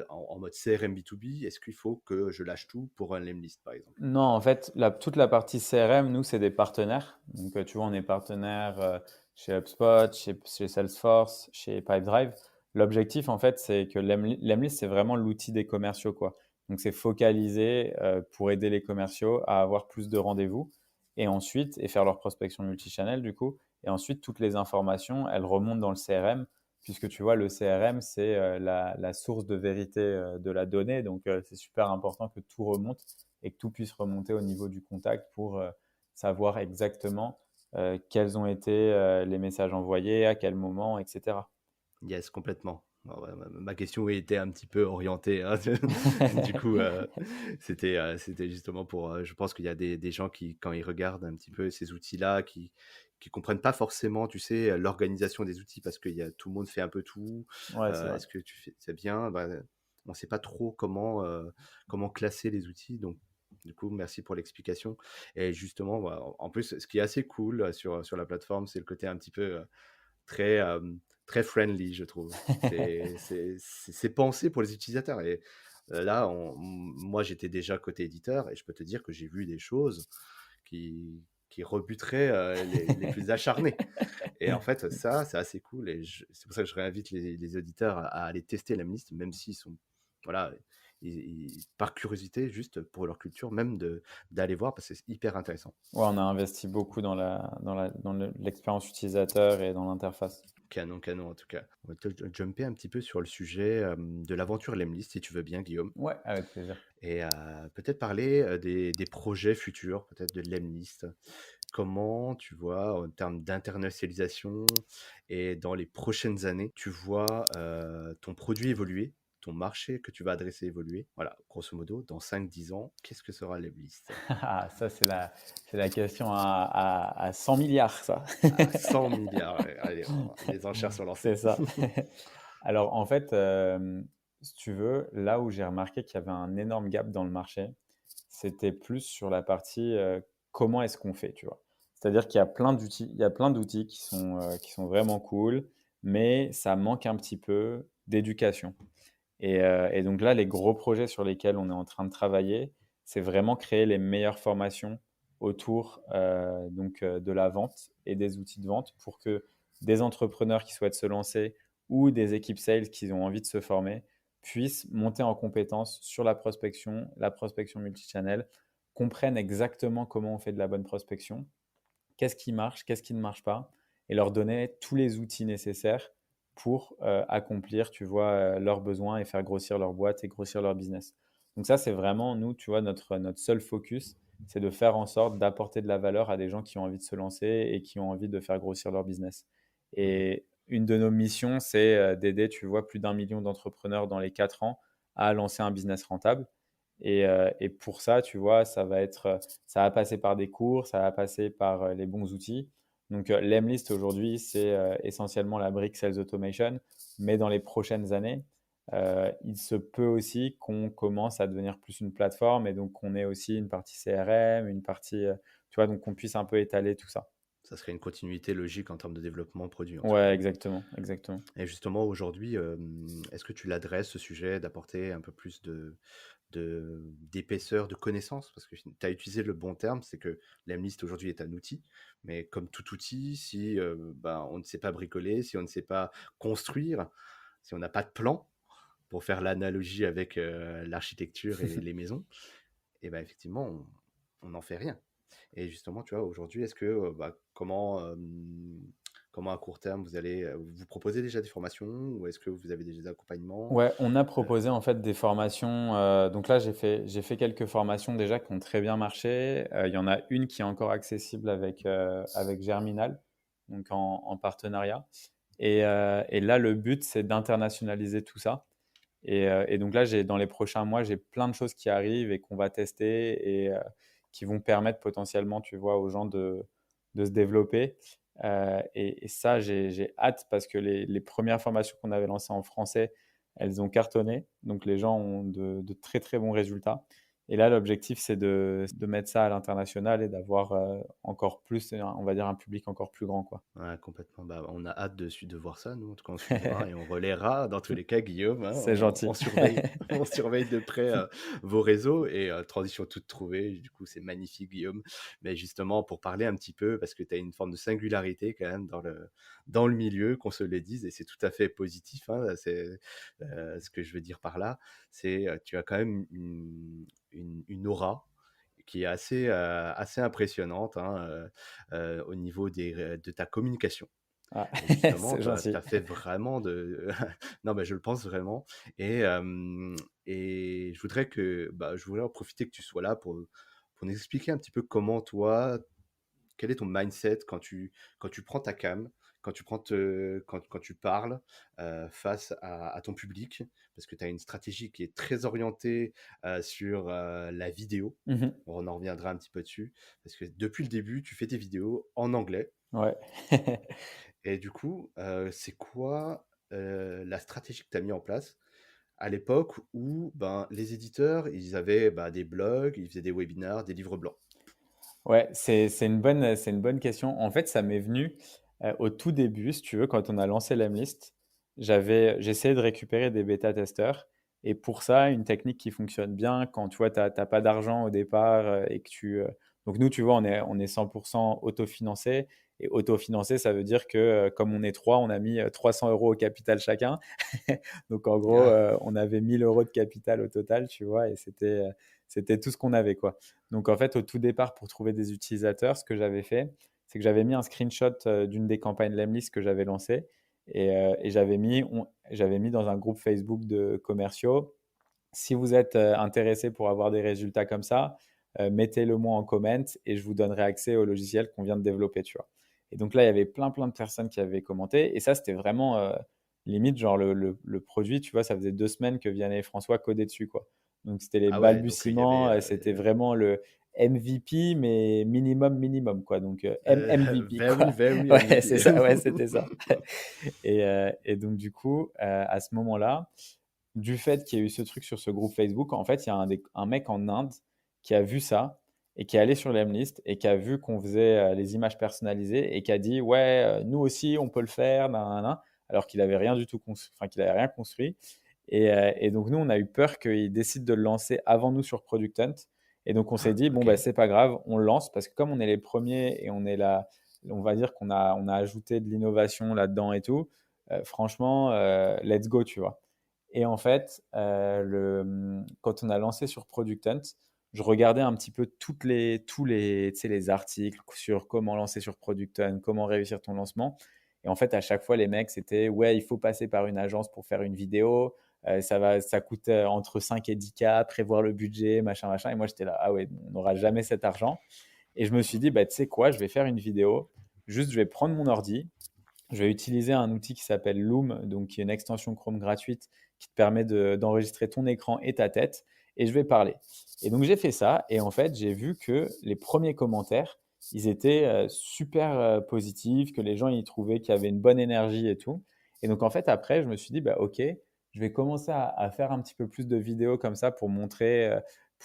en mode CRM B2B, est-ce qu'il faut que je lâche tout pour un Lemlist, par exemple? Non, en fait, toute la partie CRM, nous, c'est des partenaires. Donc, tu vois, on est partenaire chez HubSpot, chez Salesforce, chez Pipedrive. L'objectif, en fait, c'est que Lemlist, c'est vraiment l'outil des commerciaux, quoi. Donc, c'est focalisé pour aider les commerciaux à avoir plus de rendez-vous et faire leur prospection multichannel, du coup. Et ensuite, toutes les informations, elles remontent dans le CRM, puisque tu vois, le CRM, c'est la source de vérité de la donnée. Donc, c'est super important que tout remonte et que tout puisse remonter au niveau du contact pour savoir exactement quels ont été les messages envoyés, à quel moment, etc. Yes, complètement. Ouais, ma question était un petit peu orientée, hein. Du coup, c'était justement pour, je pense qu'il y a des gens qui, quand ils regardent un petit peu ces outils-là, qui comprennent pas forcément, tu sais, l'organisation des outils parce tout le monde fait un peu tout. Ouais, c'est vrai. Est-ce que tu fais c'est bien? Bah, on sait pas trop comment classer les outils. Donc, du coup, merci pour l'explication. Et justement, voilà, en plus, ce qui est assez cool sur la plateforme, c'est le côté un petit peu très, très friendly, je trouve. C'est pensé pour les utilisateurs. Et là, moi, j'étais déjà côté éditeur et je peux te dire que j'ai vu des choses qui rebuteraient les plus acharnés. Et en fait, ça, c'est assez cool. Et c'est pour ça que je réinvite les auditeurs à aller tester la liste, même s'ils sont, voilà, par curiosité, juste pour leur culture, même d'aller voir parce que c'est hyper intéressant. Ouais, on a investi beaucoup dans l'expérience utilisateur et dans l'interface. Canon, canon en tout cas. On va te jumper un petit peu sur le sujet de l'aventure Lemlist, si tu veux bien, Guillaume, Ouais, avec plaisir. et peut-être parler des projets futurs, peut-être de Lemlist. Comment tu vois, en termes d'internationalisation et dans les prochaines années, tu vois ton produit évoluer, ton marché que tu vas adresser évoluer. Voilà, grosso modo, dans 5 10 ans, qu'est-ce que sera Lemlist? Ah, ça, c'est la question à 100 milliards, ça. À 100 milliards, ouais. Allez, les enchères sont lancées. C'est ça. Alors, en fait, si tu veux, là où j'ai remarqué qu'il y avait un énorme gap dans le marché, c'était plus sur la partie comment est-ce qu'on fait, tu vois. C'est-à-dire qu'il y a plein d'outils qui sont vraiment cool, mais ça manque un petit peu d'éducation. Et donc là, les gros projets sur lesquels on est en train de travailler, c'est vraiment créer les meilleures formations autour de la vente et des outils de vente pour que des entrepreneurs qui souhaitent se lancer ou des équipes sales qui ont envie de se former puissent monter en compétences sur la prospection multichannel, comprennent exactement comment on fait de la bonne prospection, qu'est-ce qui marche, qu'est-ce qui ne marche pas, et leur donner tous les outils nécessaires pour accomplir, tu vois, leurs besoins et faire grossir leur boîte et grossir leur business. Donc ça, c'est vraiment, nous, tu vois, notre seul focus, c'est de faire en sorte d'apporter de la valeur à des gens qui ont envie de se lancer et qui ont envie de faire grossir leur business. Mhm. Et une de nos missions, c'est d'aider, tu vois, plus d'1 million d'entrepreneurs dans les 4 ans à lancer un business rentable. Et pour ça, tu vois, ça va passer par des cours, ça va passer par les bons outils. Donc, l'Emlist aujourd'hui, c'est essentiellement la brique Sales Automation, mais dans les prochaines années, il se peut aussi qu'on commence à devenir plus une plateforme et donc qu'on ait aussi une partie CRM, une partie, tu vois, donc qu'on puisse un peu étaler tout ça. Ça serait une continuité logique en termes de développement produit, en tout cas. Ouais, exactement, exactement. Et justement, aujourd'hui, est-ce que tu l'adresses, ce sujet, d'apporter un peu plus d'épaisseur, de connaissances? Parce que tu as utilisé le bon terme, c'est que l'Emlist aujourd'hui est un outil, mais comme tout outil, si ben, on ne sait pas bricoler, si on ne sait pas construire, si on n'a pas de plan, pour faire l'analogie avec l'architecture et les maisons, et ben effectivement, on n'en fait rien. Et justement, tu vois, aujourd'hui, est-ce que, bah, comment à court terme vous allez, vous proposez déjà des formations ou est-ce que vous avez des accompagnements? Ouais, on a Euh, proposé en fait des formations. Donc là, j'ai fait quelques formations déjà qui ont très bien marché. Il y en a une qui est encore accessible avec Germinal, donc en partenariat. Et là, le but, c'est d'internationaliser tout ça. Et donc là, dans les prochains mois, j'ai plein de choses qui arrivent et qu'on va tester et qui vont permettre potentiellement, tu vois, aux gens de se développer. Et ça, j'ai hâte parce que les premières formations qu'on avait lancées en français, elles ont cartonné. Donc les gens ont de très très bons résultats. Et là, l'objectif, c'est de mettre ça à l'international et d'avoir encore plus, on va dire, un public encore plus grand, quoi. Ouais, complètement. Bah, on a hâte de voir ça, nous. En tout cas, on suivra et on relaiera dans tous les cas, Guillaume, hein. C'est On gentil. surveille, on surveille de près vos réseaux et transition toute trouvée. Du coup, c'est magnifique, Guillaume. Mais justement, pour parler un petit peu, parce que tu as une forme de singularité quand même dans le milieu, qu'on se le dise, et c'est tout à fait positif, hein. C'est ce que je veux dire par là. C'est tu as quand même une aura qui est assez impressionnante, hein, au niveau de ta communication. Ah, Et justement, c'est tu as, gentil. fait vraiment de... non, mais je le pense vraiment. Et je voudrais je voudrais en profiter que tu sois là pour nous expliquer un petit peu comment toi, quel est ton mindset quand tu prends ta cam, quand tu parles face à ton public, parce que tu as une stratégie qui est très orientée sur la vidéo. Mhm. On en reviendra un petit peu dessus, parce que depuis le début, tu fais tes vidéos en anglais. Ouais. Et du coup, c'est quoi la stratégie que tu as mis en place à l'époque où ben, les éditeurs, ils avaient bah, des blogs, ils faisaient des webinars, des livres blancs? Ouais, c'est une bonne question. En fait, ça m'est venu au tout début, si tu veux, quand on a lancé l'Emlist, j'essayais de récupérer des bêta-testeurs. Et pour ça, une technique qui fonctionne bien quand tu vois, tu n'as pas d'argent au départ et que donc nous, tu vois, on est 100% autofinancé. Et autofinancé, ça veut dire que comme on est trois, on a mis 300 euros au capital chacun. Donc en gros, Ah, on avait 1 000 euros de capital au total, tu vois, et c'était tout ce qu'on avait, quoi. Donc en fait, au tout départ, pour trouver des utilisateurs, ce que j'avais fait, c'est que j'avais mis un screenshot d'une des campagnes Lemlist que j'avais lancées et j'avais mis dans un groupe Facebook de commerciaux. Si vous êtes intéressé pour avoir des résultats comme ça, mettez-le moi en comment et je vous donnerai accès au logiciel qu'on vient de développer, tu vois. Et donc là, il y avait plein de personnes qui avaient commenté et ça, c'était vraiment limite, genre le produit, tu vois, ça faisait 2 semaines que Vianney et François codaient dessus, quoi. Donc c'était les ah ouais, donc il y avait balbutiements, c'était vraiment le MVP, mais minimum, quoi. Donc MVP, very, quoi. very Ouais, c'est MVP. ça, ouais, c'était ça. Et donc, du coup, à ce moment-là, du fait qu'il y a eu ce truc sur ce groupe Facebook, en fait, il y a un mec en Inde qui a vu ça et qui est allé sur l'Emlist et qui a vu qu'on faisait les images personnalisées et qui a dit ouais, nous aussi on peut le faire, nanana, alors qu'il avait rien du tout enfin qu'il avait rien construit. Et donc nous on a eu peur qu'il décide de le lancer avant nous sur Product Hunt. Et donc on s'est Ah, dit bon ok. bah c'est pas grave, on le lance parce que comme on est les premiers et on est là, on va dire qu'on a ajouté de l'innovation là-dedans et tout. Franchement, let's go, tu vois. Et en fait, quand on a lancé sur Product Hunt, je regardais un petit peu tous les, tu sais, les articles sur comment lancer sur Product Hunt, comment réussir ton lancement. Et en fait, à chaque fois, les mecs, c'était ouais, il faut passer par une agence pour faire une vidéo. Ça coûte entre 5 et 10K, prévoir le budget, machin, machin. Et moi, j'étais là, ah ouais, on n'aura jamais cet argent. Et je me suis dit, bah, tu sais quoi, je vais faire une vidéo. Juste, je vais prendre mon ordi, je vais utiliser un outil qui s'appelle Loom, donc qui est une extension Chrome gratuite qui te permet d'enregistrer ton écran et ta tête, et je vais parler. Et donc j'ai fait ça, et en fait j'ai vu que les premiers commentaires, ils étaient super positifs, que les gens y trouvaient qu'il y avait une bonne énergie et tout. Et donc en fait après je me suis dit bah ok, je vais commencer à faire un petit peu plus de vidéos comme ça pour montrer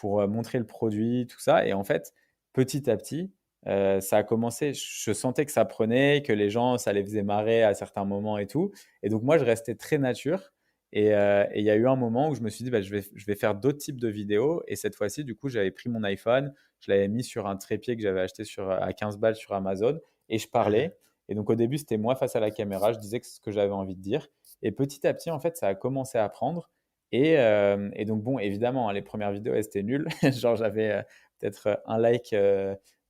le produit, tout ça. Et en fait petit à petit ça a commencé, je sentais que ça prenait, que les gens, ça les faisait marrer à certains moments et tout. Et donc moi, je restais très nature. Et il y a eu un moment où je me suis dit, bah, je vais faire d'autres types de vidéos. Et cette fois-ci, du coup, j'avais pris mon iPhone, je l'avais mis sur un trépied que j'avais acheté à 15 balles sur Amazon et je parlais. Et donc au début, c'était moi face à la caméra, je disais ce que j'avais envie de dire. Et petit à petit, en fait, ça a commencé à prendre. Et donc bon, évidemment, hein, les premières vidéos, elles étaient nulles. Genre, j'avais peut-être un like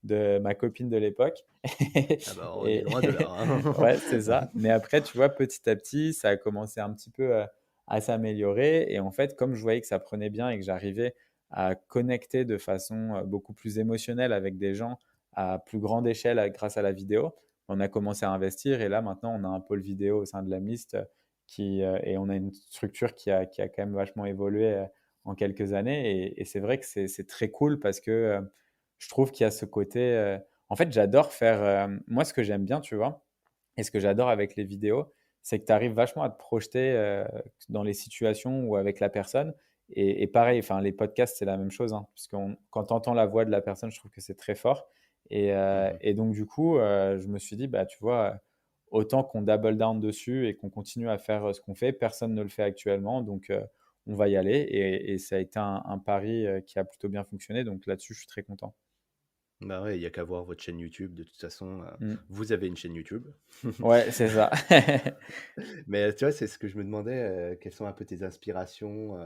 de ma copine de l'époque. Ah bah, on est Et loin de là, hein. ouais, c'est ça. Mais après, tu vois, petit à petit, ça a commencé un petit peu à s'améliorer. Et en fait, comme je voyais que ça prenait bien et que j'arrivais à connecter de façon beaucoup plus émotionnelle avec des gens à plus grande échelle grâce à la vidéo, on a commencé à investir. Et là, maintenant, on a un pôle vidéo au sein de l'Amlist et on a une structure qui a quand même vachement évolué en quelques années. Et c'est vrai que c'est très cool parce que je trouve qu'il y a ce côté. En fait, j'adore faire. Moi, ce que j'aime bien, tu vois, et ce que j'adore avec les vidéos, c'est que tu arrives vachement à te projeter dans les situations ou avec la personne. Et pareil, enfin, les podcasts, c'est la même chose, hein, puisque quand tu entends la voix de la personne, je trouve que c'est très fort. Mhm. Et donc, du coup, je me suis dit, bah, tu vois, autant qu'on double down dessus et qu'on continue à faire ce qu'on fait, personne ne le fait actuellement. Donc, on va y aller. Et ça a été un pari qui a plutôt bien fonctionné. Donc, là-dessus, je suis très content. Bah ouais, il y a qu'à voir votre chaîne YouTube. De toute façon, Mm. vous avez une chaîne YouTube. Ouais, c'est ça. Mais tu vois, c'est ce que je me demandais, quelles sont un peu tes inspirations?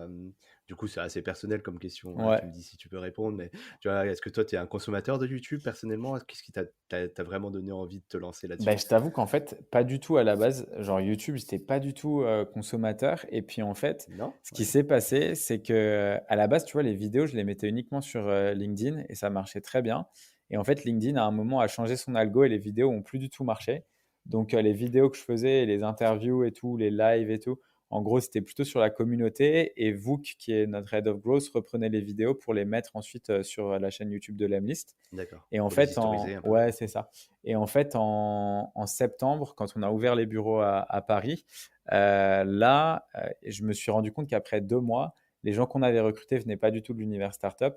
Du coup, c'est assez personnel comme question, hein, tu me Ouais. dis si tu peux répondre, mais tu vois, est-ce que toi, tu es un consommateur de YouTube personnellement? Qu'est-ce qui t'a vraiment donné envie de te lancer Bah, là-dessus? je t'avoue qu'en fait, pas du tout à la base. Genre YouTube, j'étais pas du tout consommateur. Et puis en fait, Non? ce qui Ouais. s'est passé, c'est que à la base, tu vois, les vidéos, je les mettais uniquement sur LinkedIn et ça marchait très bien. Et en fait, LinkedIn, à un moment, a changé son algo et les vidéos ont plus du tout marché. Donc les vidéos que je faisais, les interviews et tout, les lives et tout, en gros, c'était plutôt sur la communauté. Et Vouk, qui est notre Head of Growth, reprenait les vidéos pour les mettre ensuite sur la chaîne YouTube de Lemlist. D'accord. Et en Pour les fait, historiser un peu? ouais, c'est ça. Et en fait, en septembre, quand on a ouvert les bureaux à Paris, là, je me suis rendu compte qu'après 2 mois, les gens qu'on avait recrutés venaient pas du tout de l'univers startup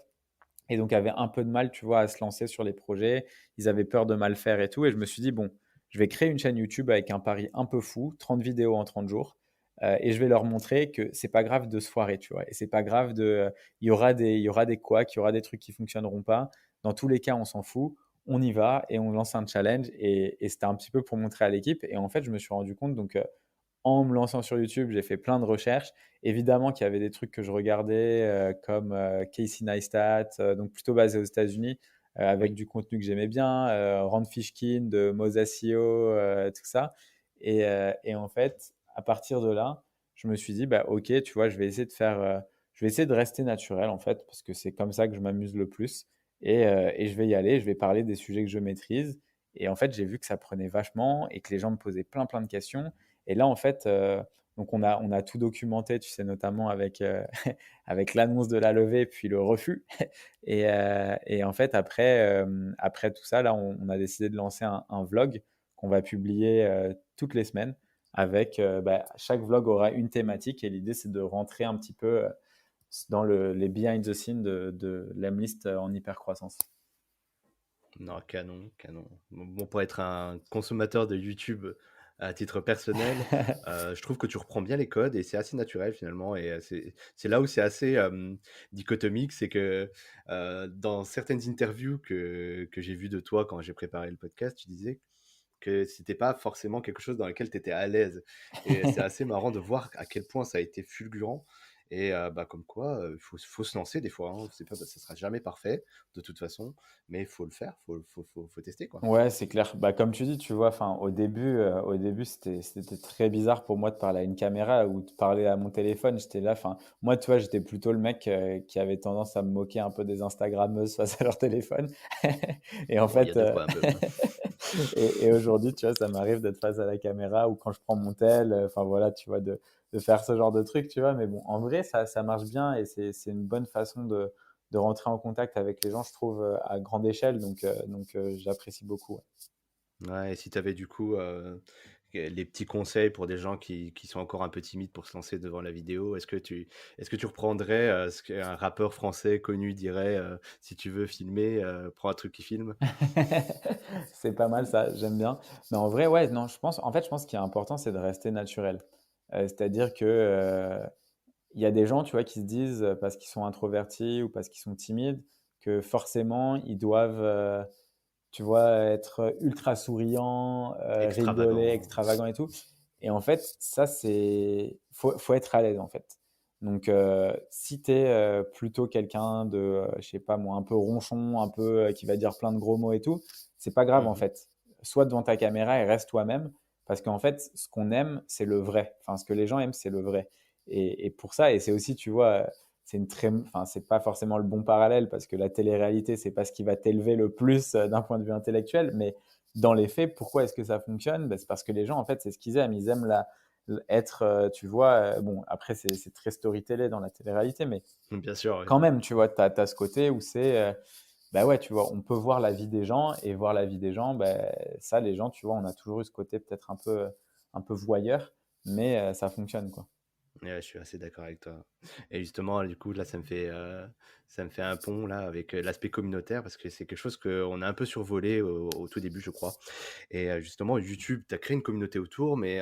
et donc avaient un peu de mal, tu vois, à se lancer sur les projets. Ils avaient peur de mal faire et tout. Et je me suis dit, bon, je vais créer une chaîne YouTube avec un pari un peu fou, 30 vidéos en 30 jours. Et je vais leur montrer que c'est pas grave de se foirer, tu vois. Et c'est pas grave il y aura des couacs, il y aura des trucs qui fonctionneront pas. Dans tous les cas, on s'en fout. On y va et on lance un challenge. Et c'était un petit peu pour montrer à l'équipe. Et en fait, je me suis rendu compte, donc, en me lançant sur YouTube, j'ai fait plein de recherches. Évidemment qu'il y avait des trucs que je regardais comme Casey Neistat, donc plutôt basé aux États-Unis, avec Oui. du contenu que j'aimais bien, Rand Fishkin de Mozasio, tout ça. Et en fait, à partir de là, je me suis dit, bah, ok, tu vois, je vais essayer de rester naturel en fait, parce que c'est comme ça que je m'amuse le plus. Et je vais y aller, je vais parler des sujets que je maîtrise. Et en fait, j'ai vu que ça prenait vachement et que les gens me posaient plein, plein de questions. Et là, en fait, donc on a tout documenté, tu sais, notamment avec, avec l'annonce de la levée, puis le refus. Et en fait, après tout ça, là, on a décidé de lancer un vlog qu'on va publier toutes les semaines. Avec, bah, chaque vlog aura une thématique et l'idée, c'est de rentrer un petit peu dans les behind the scenes de l'Emlist en hyper croissance. Non, canon, canon. Bon, pour être un consommateur de YouTube à titre personnel, je trouve que tu reprends bien les codes et c'est assez naturel finalement et c'est là où c'est assez, dichotomique. C'est que, dans certaines interviews que j'ai vues de toi quand j'ai préparé le podcast, tu disais que c'était pas forcément quelque chose dans lequel tu étais à l'aise et c'est assez marrant de voir à quel point ça a été fulgurant et bah, comme quoi, faut se lancer des fois, hein. C'est pas ça sera jamais parfait de toute façon, mais il faut le faire, faut tester, quoi. Ouais, c'est clair. Bah, comme tu dis, tu vois, enfin, au début, c'était très bizarre pour moi de parler à une caméra ou de parler à mon téléphone. J'étais là, enfin, moi, tu vois, j'étais plutôt le mec qui avait tendance à me moquer un peu des Instagrammeuses face à leur téléphone. Et en Bon, il y a fait, de quoi un peu. et aujourd'hui, tu vois, ça m'arrive d'être face à la caméra ou quand je prends mon tel, enfin voilà, tu vois, de faire ce genre de truc, tu vois. Mais bon, en vrai, ça marche bien et c'est une bonne façon de rentrer en contact avec les gens, je trouve, à grande échelle. Donc, j'apprécie beaucoup. Ouais. Ouais et si tu avais du coup, les petits conseils pour des gens qui sont encore un peu timides pour se lancer devant la vidéo, est-ce que tu reprendrais, ce qu'un rappeur français connu dirait, «Si tu veux filmer, prends un truc qui filme»? C'est pas mal ça, j'aime bien. Mais en vrai, ouais, non, je pense qu'il est important, c'est de rester naturel. C'est-à-dire que, il y a des gens, tu vois, qui se disent, parce qu'ils sont introvertis ou parce qu'ils sont timides, que forcément ils doivent, tu vois, être ultra souriants, rigoler, Extravagant. extravagants et tout. Et en fait, ça, faut être à l'aise, en fait. Donc, si tu es plutôt quelqu'un de, je sais pas moi, un peu ronchon, un peu qui va dire plein de gros mots et tout, c'est pas grave, en Mmh. fait. Sois devant ta caméra et reste toi-même. Parce qu'en fait, ce qu'on aime, c'est le vrai. Enfin, ce que les gens aiment, c'est le vrai. Et pour ça, et c'est aussi, tu vois, enfin, c'est pas forcément le bon parallèle parce que la télé-réalité, c'est pas ce qui va t'élever le plus d'un point de vue intellectuel, mais dans les faits, pourquoi est-ce que ça fonctionne? Ben, c'est parce que les gens, en fait, c'est ce qu'ils aiment. Ils aiment être, tu vois, bon, après, c'est très storytellé dans la télé-réalité, mais Bien sûr, oui. quand même, tu vois, tu as ce côté où bah ouais, tu vois, on peut voir la vie des gens et voir la vie des gens, ben, ça, les gens, tu vois, on a toujours eu ce côté peut-être un peu voyeur, mais ça fonctionne, quoi. Ouais, je suis assez d'accord avec toi et justement, du coup, là, ça me fait un pont, là, avec, l'aspect communautaire parce que c'est quelque chose qu'on a un peu survolé au tout début, je crois et justement, YouTube, tu as créé une communauté autour mais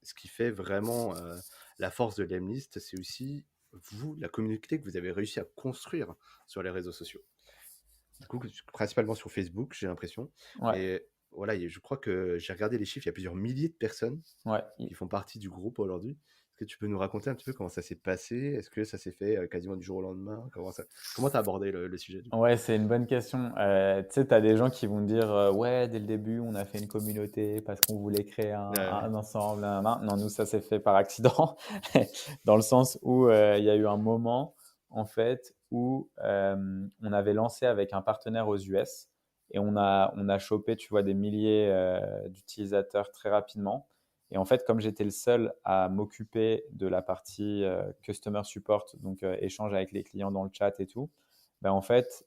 ce qui fait vraiment, la force de Lemlist, c'est aussi vous, la communauté que vous avez réussi à construire sur les réseaux sociaux. Du coup, principalement sur Facebook, j'ai l'impression Ouais, et voilà, je crois que j'ai regardé les chiffres, il y a plusieurs milliers de personnes ouais. qui font partie du groupe aujourd'hui. Est-ce que tu peux nous raconter un petit peu comment ça s'est passé? Est-ce que ça s'est fait, quasiment du jour au lendemain? Comment tu as abordé le sujet du coup? Ouais, c'est une bonne question. Tu sais, tu as des gens qui vont dire, «Ouais, dès le début, on a fait une communauté parce qu'on voulait créer Ouais, un ensemble, nin nin nin». Non, nous, ça s'est fait par accident, dans le sens où, il y a eu un moment, en fait, où, on avait lancé avec un partenaire aux US et on a chopé, tu vois, des milliers, d'utilisateurs très rapidement. Et en fait, comme j'étais le seul à m'occuper de la partie, customer support, donc échange avec les clients dans le chat et tout, ben, en fait,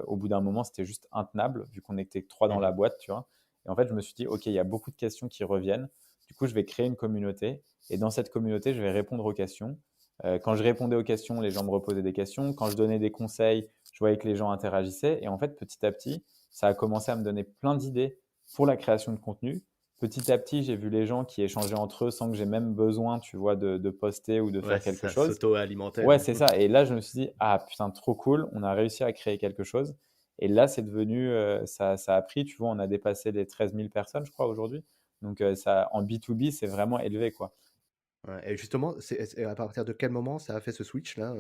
au bout d'un moment, c'était juste intenable, vu qu'on était que 3 dans la mmh. boîte, tu vois. Et en fait, je me suis dit, OK, il y a beaucoup de questions qui reviennent. Du coup, je vais créer une communauté. Et dans cette communauté, je vais répondre aux questions. Quand je répondais aux questions, les gens me reposaient des questions. Quand je donnais des conseils, je voyais que les gens interagissaient. Et en fait, petit à petit, ça a commencé à me donner plein d'idées pour la création de contenu. Petit à petit, j'ai vu les gens qui échangeaient entre eux sans que j'ai même besoin, tu vois, de poster ou de Ouais, faire c'est quelque ça, chose. s'auto-alimenter, Ouais, ouais. c'est ça. Et là, je me suis dit: «Ah putain, trop cool, on a réussi à créer quelque chose». Et là, c'est devenu, ça a pris, tu vois? On a dépassé les 13 000 personnes, je crois, aujourd'hui. Donc, ça en B2B, c'est vraiment élevé, quoi. Ouais et justement, c'est à partir de quel moment ça a fait ce switch-là,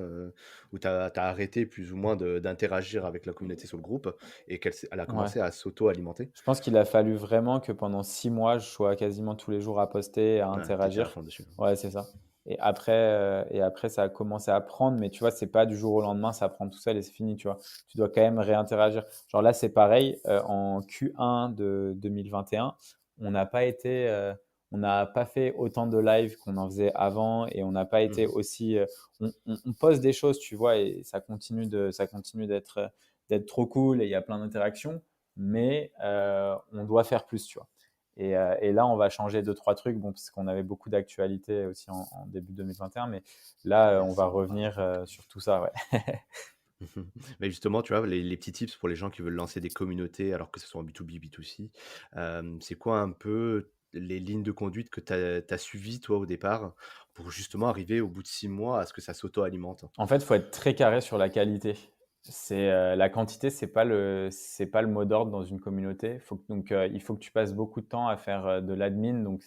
où tu as arrêté plus ou moins d'interagir avec la communauté sur le groupe et elle a Ouais. commencé à s'auto-alimenter? Je pense qu'il a fallu vraiment que pendant 6 mois, je sois quasiment tous les jours à poster, à Ouais, tu étais à interagir. fond dessus. Ouais, c'est ça. Et après ça a commencé à prendre, mais tu vois, c'est pas du jour au lendemain, ça prend tout seul et c'est fini, tu vois? Tu dois quand même réinteragir. Genre là, c'est pareil, en Q1 de 2021, on n'a pas été, on n'a pas fait autant de live qu'on en faisait avant et on n'a pas été Mmh. aussi, on poste des choses, tu vois? Et ça continue d'être trop cool et il y a plein d'interactions, mais on doit faire plus, tu vois. Et là, on va changer deux, trois trucs, bon, parce qu'on avait beaucoup d'actualités aussi en début 2021, mais là, on va Merci d'en parler. revenir sur tout ça, ouais. Mmh. Mais justement, tu vois, les petits tips pour les gens qui veulent lancer des communautés, alors que ce soit en B2B, B2C, c'est quoi un peu les lignes de conduite que tu as suivies, toi, au départ, pour justement arriver au bout de 6 mois à ce que ça s'auto-alimente? En fait, il faut être très carré sur la qualité. La quantité, c'est pas le mot d'ordre dans une communauté. Il faut que tu passes beaucoup de temps à faire, de l'admin, donc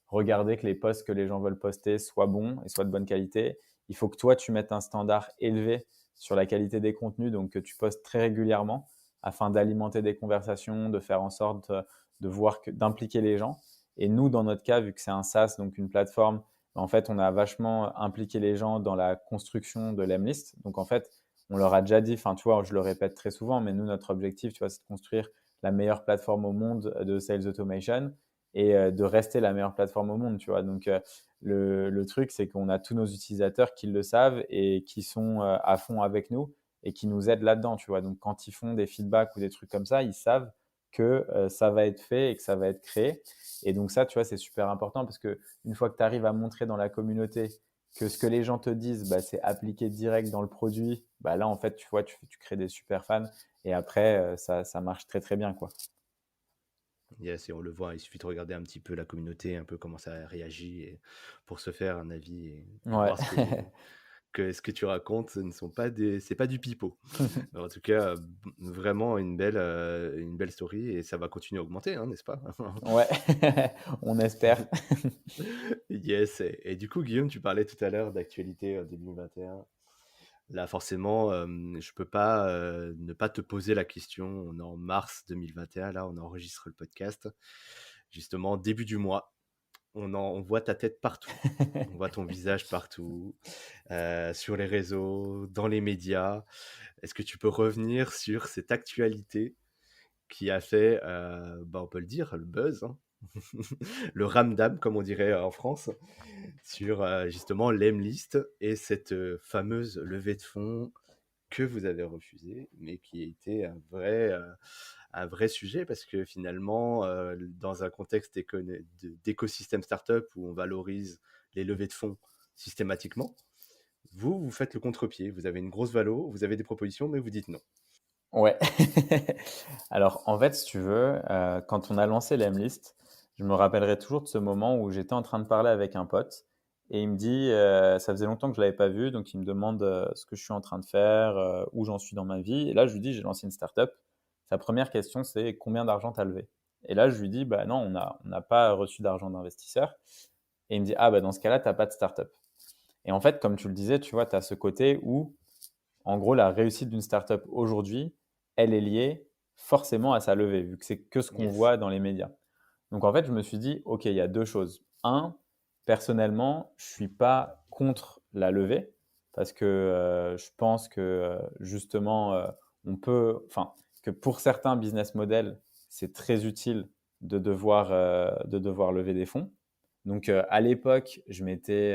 regarder que les posts que les gens veulent poster soient bons et soient de bonne qualité. Il faut que toi, tu mettes un standard élevé sur la qualité des contenus, donc que tu postes très régulièrement afin d'alimenter des conversations, de faire en sorte, de voir que d'impliquer les gens. Et nous, dans notre cas, vu que c'est un SaaS, donc une plateforme, en fait, on a vachement impliqué les gens dans la construction de l'Emlist. Donc, en fait, on leur a déjà dit, enfin, tu vois, je le répète très souvent, mais nous, notre objectif, tu vois, c'est de construire la meilleure plateforme au monde de sales automation et de rester la meilleure plateforme au monde, tu vois. Donc, le truc, c'est qu'on a tous nos utilisateurs qui le savent et qui sont à fond avec nous et qui nous aident là-dedans, tu vois. Donc, quand ils font des feedbacks ou des trucs comme ça, ils savent que ça va être fait et que ça va être créé. Et donc, ça, tu vois, c'est super important parce que une fois que tu arrives à montrer dans la communauté que ce que les gens te disent, bah, c'est appliqué direct dans le produit, bah, là, en fait, tu vois, tu crées des super fans et après, ça marche très, très bien, quoi. Yes, et on le voit, il suffit de regarder un petit peu la communauté, un peu comment ça réagit et pour se faire un avis et Ouais. voir ce que tu racontes, ce ne sont pas des c'est pas du pipeau. En tout cas, vraiment une belle story et ça va continuer à augmenter, hein, n'est-ce pas? Ouais, on espère. Yes, et du coup, Guillaume, tu parlais tout à l'heure d'actualité, 2021. Là, forcément, je peux pas, ne pas te poser la question. On est en mars 2021, là, on enregistre le podcast. Justement, début du mois, on voit ta tête partout. On voit ton visage partout, sur les réseaux, dans les médias. Est-ce que tu peux revenir sur cette actualité qui a fait, bah, on peut le dire, le buzz, hein, le ramdam, comme on dirait en France, sur justement l'Emlist et cette fameuse levée de fonds que vous avez refusée, mais qui a été un vrai sujet parce que finalement, dans un contexte d'écosystème startup où on valorise les levées de fonds systématiquement, vous faites le contre-pied. Vous avez une grosse valo, vous avez des propositions, mais vous dites non. Ouais. Alors, en fait, si tu veux, quand on a lancé l'Emlist, je me rappellerai toujours de ce moment où j'étais en train de parler avec un pote et il me dit, ça faisait longtemps que je l'avais pas vu, donc il me demande ce que je suis en train de faire, où j'en suis dans ma vie. Et là, je lui dis, j'ai lancé une startup. Sa première question, c'est combien d'argent t'as levé? Et là, je lui dis, bah non, on n'a pas reçu d'argent d'investisseur. Et il me dit, ah bah dans ce cas-là, t'as pas de startup. Et en fait, comme tu le disais, tu vois, tu as ce côté où en gros, la réussite d'une startup aujourd'hui, elle est liée forcément à sa levée, vu que c'est que ce qu'on Yes. voit dans les médias. Donc en fait, je me suis dit, OK, il y a deux choses. Un, personnellement, je suis pas contre la levée parce que je pense que justement, enfin, que pour certains business models, c'est très utile de devoir lever des fonds. Donc à l'époque, je m'étais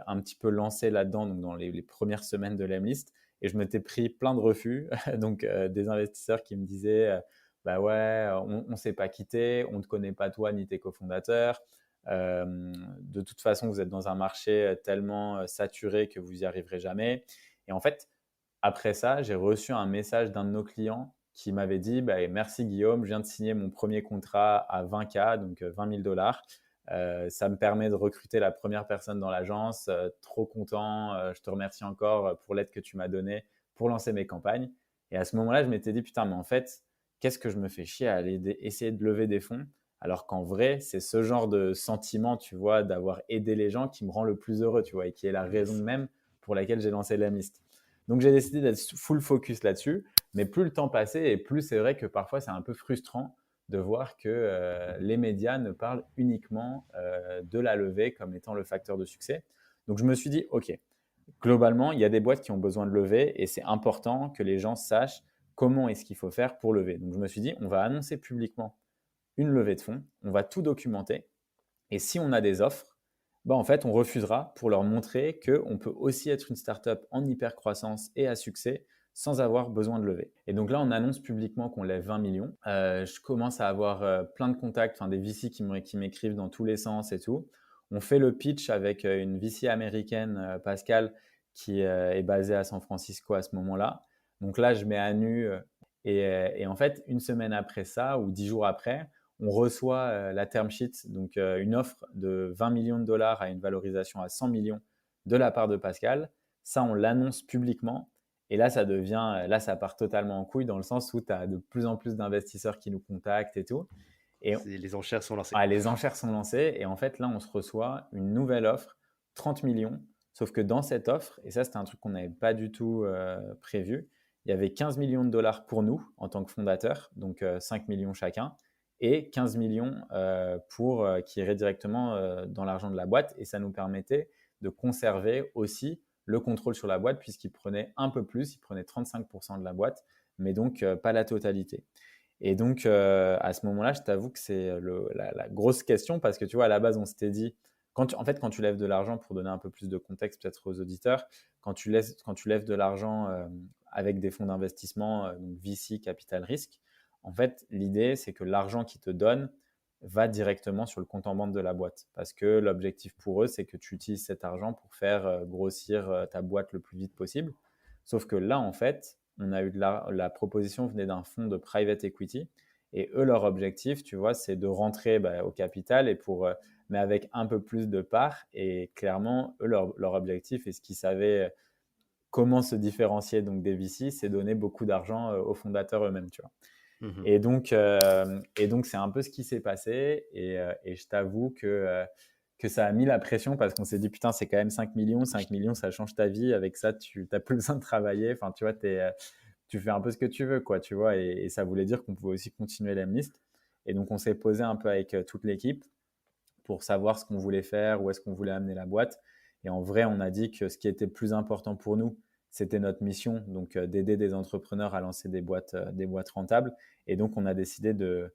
un petit peu lancé là-dedans, donc dans les premières semaines de l'Emlist, et je m'étais pris plein de refus, donc des investisseurs qui me disaient bah ouais, on ne s'est pas quitté, on ne te connaît pas toi ni tes cofondateurs. De toute façon, vous êtes dans un marché tellement saturé que vous n'y arriverez jamais. Et en fait, après ça, j'ai reçu un message d'un de nos clients qui m'avait dit bah, merci Guillaume, je viens de signer mon premier contrat à 20K, donc 20 000 dollars. Ça me permet de recruter la première personne dans l'agence. Trop content. Je te remercie encore pour l'aide que tu m'as donnée pour lancer mes campagnes. Et à ce moment-là, je m'étais dit, putain, mais en fait, qu'est-ce que je me fais chier à aller essayer de lever des fonds alors qu'en vrai, c'est ce genre de sentiment, tu vois, d'avoir aidé les gens qui me rend le plus heureux, tu vois, et qui est la raison Yes. même pour laquelle j'ai lancé l'Amlist. Donc j'ai décidé d'être full focus là-dessus, mais plus le temps passait et plus c'est vrai que parfois c'est un peu frustrant de voir que les médias ne parlent uniquement de la levée comme étant le facteur de succès. Donc je me suis dit, OK, globalement, il y a des boîtes qui ont besoin de lever et c'est important que les gens sachent comment est-ce qu'il faut faire pour lever. Donc je me suis dit, on va annoncer publiquement une levée de fonds, on va tout documenter et si on a des offres, bah en fait, on refusera pour leur montrer qu'on peut aussi être une startup en hyper croissance et à succès sans avoir besoin de lever. Et donc là, on annonce publiquement qu'on lève 20 millions. Je commence à avoir plein de contacts, enfin des VC qui m'écrivent dans tous les sens et tout. On fait le pitch avec une VC américaine, Pascal, qui est basée à San Francisco à ce moment-là. Donc là, je mets à nu. Et en fait, une semaine après ça, ou 10 jours après, on reçoit la term sheet, donc une offre de 20 millions de dollars à une valorisation à 100 millions de la part de Pascal. Ça, on l'annonce publiquement. Et là, ça part totalement en couille dans le sens où tu as de plus en plus d'investisseurs qui nous contactent et tout. Et Les enchères sont lancées. les enchères sont lancées. Et en fait, là, on se reçoit une nouvelle offre, 30 millions. Sauf que dans cette offre, et ça, c'était un truc qu'on n'avait pas du tout prévu, il y avait 15 millions de dollars pour nous en tant que fondateurs, donc 5 millions chacun, et 15 millions qui iraient directement dans l'argent de la boîte. Et ça nous permettait de conserver aussi le contrôle sur la boîte, puisqu'ils prenaient un peu plus, ils prenaient 35% de la boîte, mais donc pas la totalité. Et donc, à ce moment-là, je t'avoue que c'est la grosse question parce que tu vois, à la base, on s'était dit, quand tu lèves de l'argent, pour donner un peu plus de contexte peut-être aux auditeurs, quand tu lèves de l'argent avec des fonds d'investissement, donc VC, capital risque, en fait, l'idée, c'est que l'argent qu'ils te donnent va directement sur le compte en banque de la boîte. Parce que l'objectif pour eux, c'est que tu utilises cet argent pour faire grossir ta boîte le plus vite possible. Sauf que là, en fait, on a eu la proposition venait d'un fonds de private equity. Et eux, leur objectif, tu vois, c'est de rentrer au capital mais avec un peu plus de parts. Et clairement, eux, leur objectif et ce qu'ils savaient comment se différencier donc des VC, c'est donner beaucoup d'argent aux fondateurs eux-mêmes, tu vois. Mhm. Et donc, c'est un peu ce qui s'est passé. Et je t'avoue que ça a mis la pression parce qu'on s'est dit, putain, c'est quand même 5 millions. 5 millions, ça change ta vie. Avec ça, tu n'as plus besoin de travailler. Enfin, tu vois, tu fais un peu ce que tu veux, quoi, tu vois. Et ça voulait dire qu'on pouvait aussi continuer l'Emlist. Et donc, on s'est posé un peu avec toute l'équipe pour savoir ce qu'on voulait faire, où est-ce qu'on voulait amener la boîte. Et en vrai, on a dit que ce qui était le plus important pour nous, c'était notre mission, donc d'aider des entrepreneurs à lancer des boîtes rentables. Et donc, on a décidé de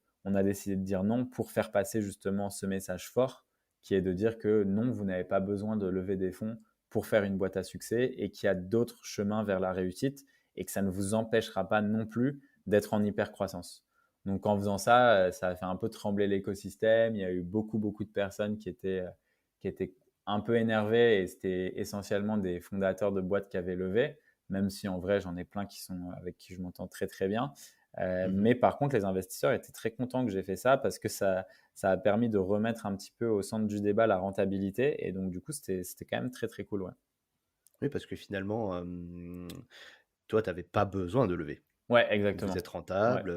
dire non pour faire passer justement ce message fort qui est de dire que non, vous n'avez pas besoin de lever des fonds pour faire une boîte à succès et qu'il y a d'autres chemins vers la réussite et que ça ne vous empêchera pas non plus d'être en hyper croissance. Donc en faisant ça, ça a fait un peu trembler l'écosystème. Il y a eu beaucoup, beaucoup de personnes qui étaient un peu énervées et c'était essentiellement des fondateurs de boîtes qui avaient levé, même si en vrai, j'en ai plein avec qui je m'entends très, très bien. Mais par contre, les investisseurs étaient très contents que j'ai fait ça parce que ça a permis de remettre un petit peu au centre du débat la rentabilité. Et donc, du coup, c'était quand même très, très cool. Ouais, Oui, parce que finalement, toi, tu n'avais pas besoin de lever. ouais, Vous exactement. êtes Ouais. rentable,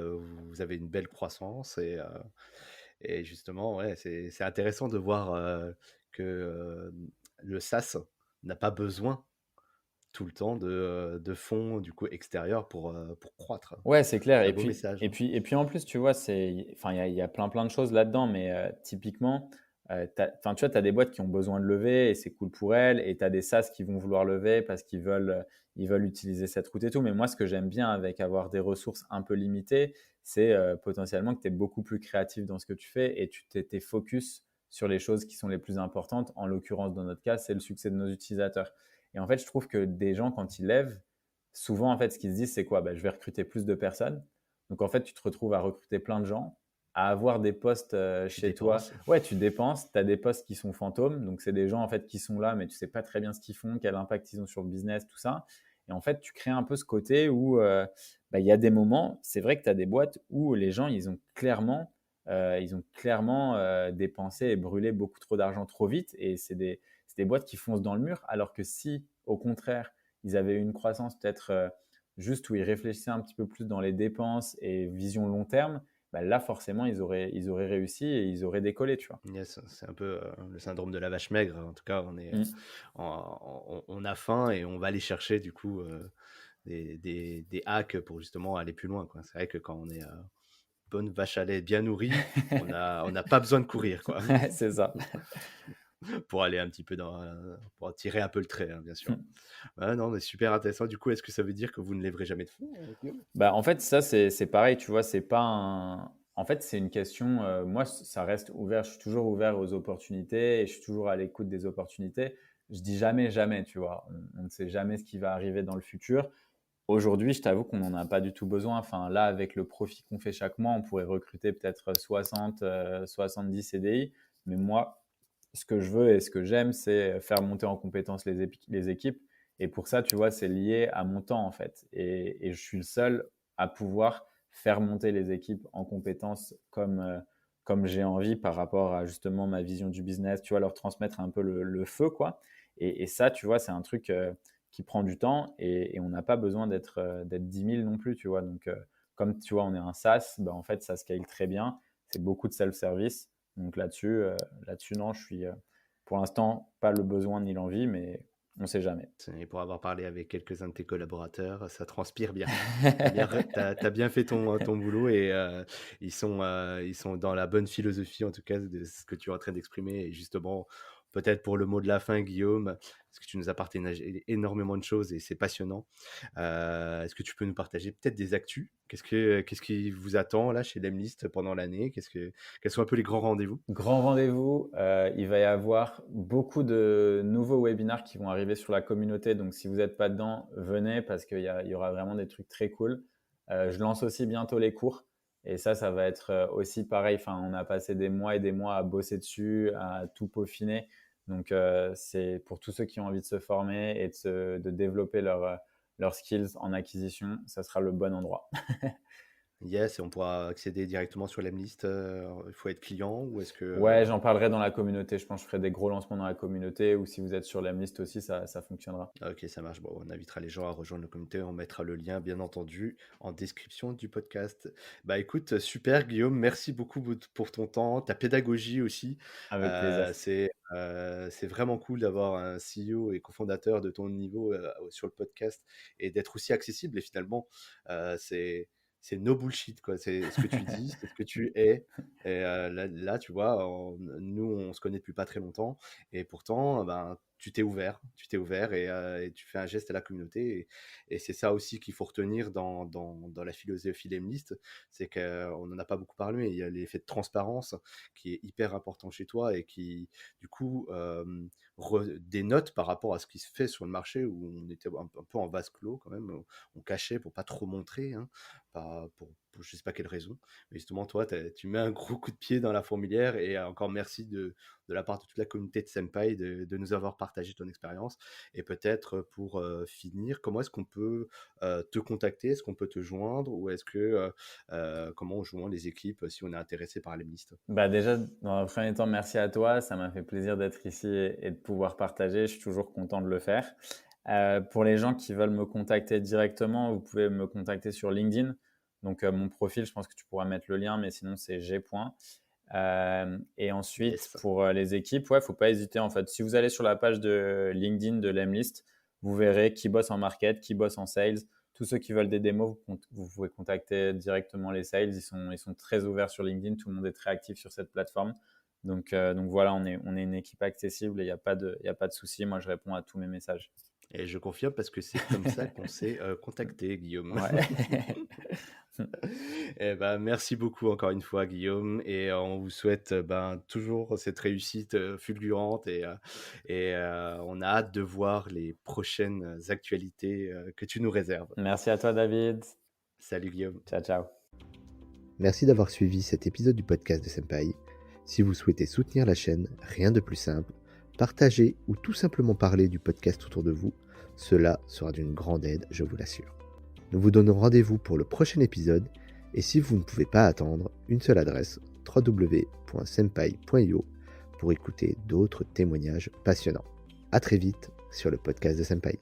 vous avez une belle croissance et justement, ouais, c'est intéressant de voir que le SaaS n'a pas besoin tout le temps de fonds du coup extérieurs pour croître. Ouais, c'est clair. C'est un Et beau puis, message. et puis, et puis en plus, tu vois, enfin, il y a plein de choses là-dedans, mais typiquement, enfin, tu vois, tu as des boîtes qui ont besoin de lever et c'est cool pour elles, et tu as des SaaS qui vont vouloir lever parce qu'ils veulent utiliser cette route et tout. Mais moi, ce que j'aime bien avec avoir des ressources un peu limitées, c'est potentiellement que tu es beaucoup plus créatif dans ce que tu fais et tu t'es focus sur les choses qui sont les plus importantes. En l'occurrence, dans notre cas, c'est le succès de nos utilisateurs. Et en fait, je trouve que des gens, quand ils lèvent, souvent, en fait, ce qu'ils se disent, c'est quoi? Je vais recruter plus de personnes. Donc, en fait, tu te retrouves à recruter plein de gens, à avoir des postes Tu chez toi. dépenses. Ouais, tu dépenses, tu as des postes qui sont fantômes. Donc, c'est des gens, en fait, qui sont là, mais tu sais pas très bien ce qu'ils font, quel impact ils ont sur le business, tout ça. Et en fait, tu crées un peu ce côté où il y a des moments, c'est vrai que tu as des boîtes où les gens, ils ont clairement dépensé et brûlé beaucoup trop d'argent trop vite. Et c'est des boîtes qui foncent dans le mur. Alors que si, au contraire, ils avaient une croissance peut-être juste où ils réfléchissaient un petit peu plus dans les dépenses et vision long terme, là, forcément, ils auraient réussi et ils auraient décollé, tu vois. Yes, c'est un peu le syndrome de la vache maigre. En tout cas, Mm. on a faim et on va aller chercher du coup des hacks pour justement aller plus loin, quoi. C'est vrai que quand on est bonne vache à lait bien nourrie, on n'a pas besoin de courir, quoi, C'est ça. pour aller un petit peu pour tirer un peu le trait, hein, bien sûr. Ouais, non, mais super intéressant. Du coup, est-ce que ça veut dire que vous ne lèverez jamais de fonds, Guillaume? En fait, ça, c'est pareil, tu vois, c'est pas un. En fait, c'est une question. Moi, ça reste ouvert. Je suis toujours ouvert aux opportunités et je suis toujours à l'écoute des opportunités. Je dis jamais, jamais, tu vois. On ne sait jamais ce qui va arriver dans le futur. Aujourd'hui, je t'avoue qu'on n'en a pas du tout besoin. Enfin, là, avec le profit qu'on fait chaque mois, on pourrait recruter peut-être 60, 70 CDI. Mais moi, ce que je veux et ce que j'aime, c'est faire monter en compétence les équipes Et pour ça, tu vois, c'est lié à mon temps, en fait. Et je suis le seul à pouvoir faire monter les équipes en compétences comme j'ai envie par rapport à justement ma vision du business, tu vois, leur transmettre un peu le feu, quoi. Et ça, tu vois, c'est un truc qui prend du temps et on n'a pas besoin d'être 10 000 non plus, tu vois. Donc, comme tu vois, on est un SaaS, ben, en fait, ça scale très bien. C'est beaucoup de self-service. Donc là-dessus, non, je suis pour l'instant pas le besoin ni l'envie, mais on ne sait jamais. Et pour avoir parlé avec quelques-uns de tes collaborateurs, ça transpire bien. T'as bien fait ton boulot et ils sont dans la bonne philosophie, en tout cas, de ce que tu es en train d'exprimer. Et justement, peut-être pour le mot de la fin, Guillaume, parce que tu nous as partagé énormément de choses et c'est passionnant. Est-ce que tu peux nous partager peut-être des actus? Qu'est-ce qui vous attend là chez Lemlist pendant l'année? Quels sont un peu les grands rendez-vous? Grand rendez-vous, il va y avoir beaucoup de nouveaux webinars qui vont arriver sur la communauté. Donc, si vous n'êtes pas dedans, venez parce qu'il y aura vraiment des trucs très cool. Je lance aussi bientôt les cours. Et ça va être aussi pareil. Enfin, on a passé des mois et des mois à bosser dessus, à tout peaufiner. Donc, c'est pour tous ceux qui ont envie de se former et de développer leurs skills en acquisition, ça sera le bon endroit. Yes, et on pourra accéder directement sur Lemlist. Il faut être client ou est-ce que Ouais, j'en parlerai dans la communauté. Je pense que je ferai des gros lancements dans la communauté ou si vous êtes sur l'Emlist aussi, ça fonctionnera. Ok, ça marche. Bon, on invitera les gens à rejoindre la communauté. On mettra le lien, bien entendu, en description du podcast. Bah écoute, super Guillaume, merci beaucoup pour ton temps, ta pédagogie aussi. Avec plaisir. C'est vraiment cool d'avoir un CEO et cofondateur de ton niveau sur le podcast et d'être aussi accessible. Et finalement, c'est no bullshit, quoi. C'est ce que tu dis, c'est ce que tu es. Et là, tu vois, nous, on se connaît depuis pas très longtemps. Et pourtant, ben, tu t'es ouvert et tu fais un geste à la communauté. Et c'est ça aussi qu'il faut retenir dans la philosophie Lemlist, c'est qu'on n'en a pas beaucoup parlé, mais il y a l'effet de transparence qui est hyper important chez toi et qui, du coup, dénote par rapport à ce qui se fait sur le marché où on était un peu en vase clos quand même, on cachait pour pas trop montrer, hein, pour je sais pas quelle raison. Mais justement, toi, tu mets un gros coup de pied dans la fourmilière et encore merci de la part de toute la communauté de Senpai de nous avoir partagé ton expérience. Et peut-être pour finir, comment est-ce qu'on peut te contacter? Est-ce qu'on peut te joindre? Ou est-ce que comment on joint les équipes si on est intéressé par Lemlist? Bah déjà, dans un premier temps, merci à toi. Ça m'a fait plaisir d'être ici et de pouvoir partager. Je suis toujours content de le faire. Pour les gens qui veulent me contacter directement, vous pouvez me contacter sur LinkedIn. Donc, mon profil, je pense que tu pourras mettre le lien, mais sinon, c'est G. Et ensuite, Yes. pour les équipes, ouais, faut pas hésiter. En fait, si vous allez sur la page de LinkedIn de Lemlist, vous verrez qui bosse en market, qui bosse en sales. Tous ceux qui veulent des démos, vous pouvez contacter directement les sales. Ils sont très ouverts sur LinkedIn. Tout le monde est très actif sur cette plateforme. Donc voilà, on est une équipe accessible et il n'y a pas de souci. Moi, je réponds à tous mes messages. Et je confirme parce que c'est comme ça qu'on s'est contacté, Guillaume. Ouais. Eh ben, merci beaucoup encore une fois, Guillaume, et on vous souhaite ben, toujours cette réussite fulgurante et on a hâte de voir les prochaines actualités que tu nous réserves. Merci à toi, David. Salut, Guillaume. Ciao, ciao. Merci d'avoir suivi cet épisode du podcast de Senpai. Si vous souhaitez soutenir la chaîne, rien de plus simple, partager ou tout simplement parler du podcast autour de vous, cela sera d'une grande aide, je vous l'assure. Nous vous donnons rendez-vous pour le prochain épisode et si vous ne pouvez pas attendre, une seule adresse www.senpai.io pour écouter d'autres témoignages passionnants. À très vite sur le podcast de Senpai.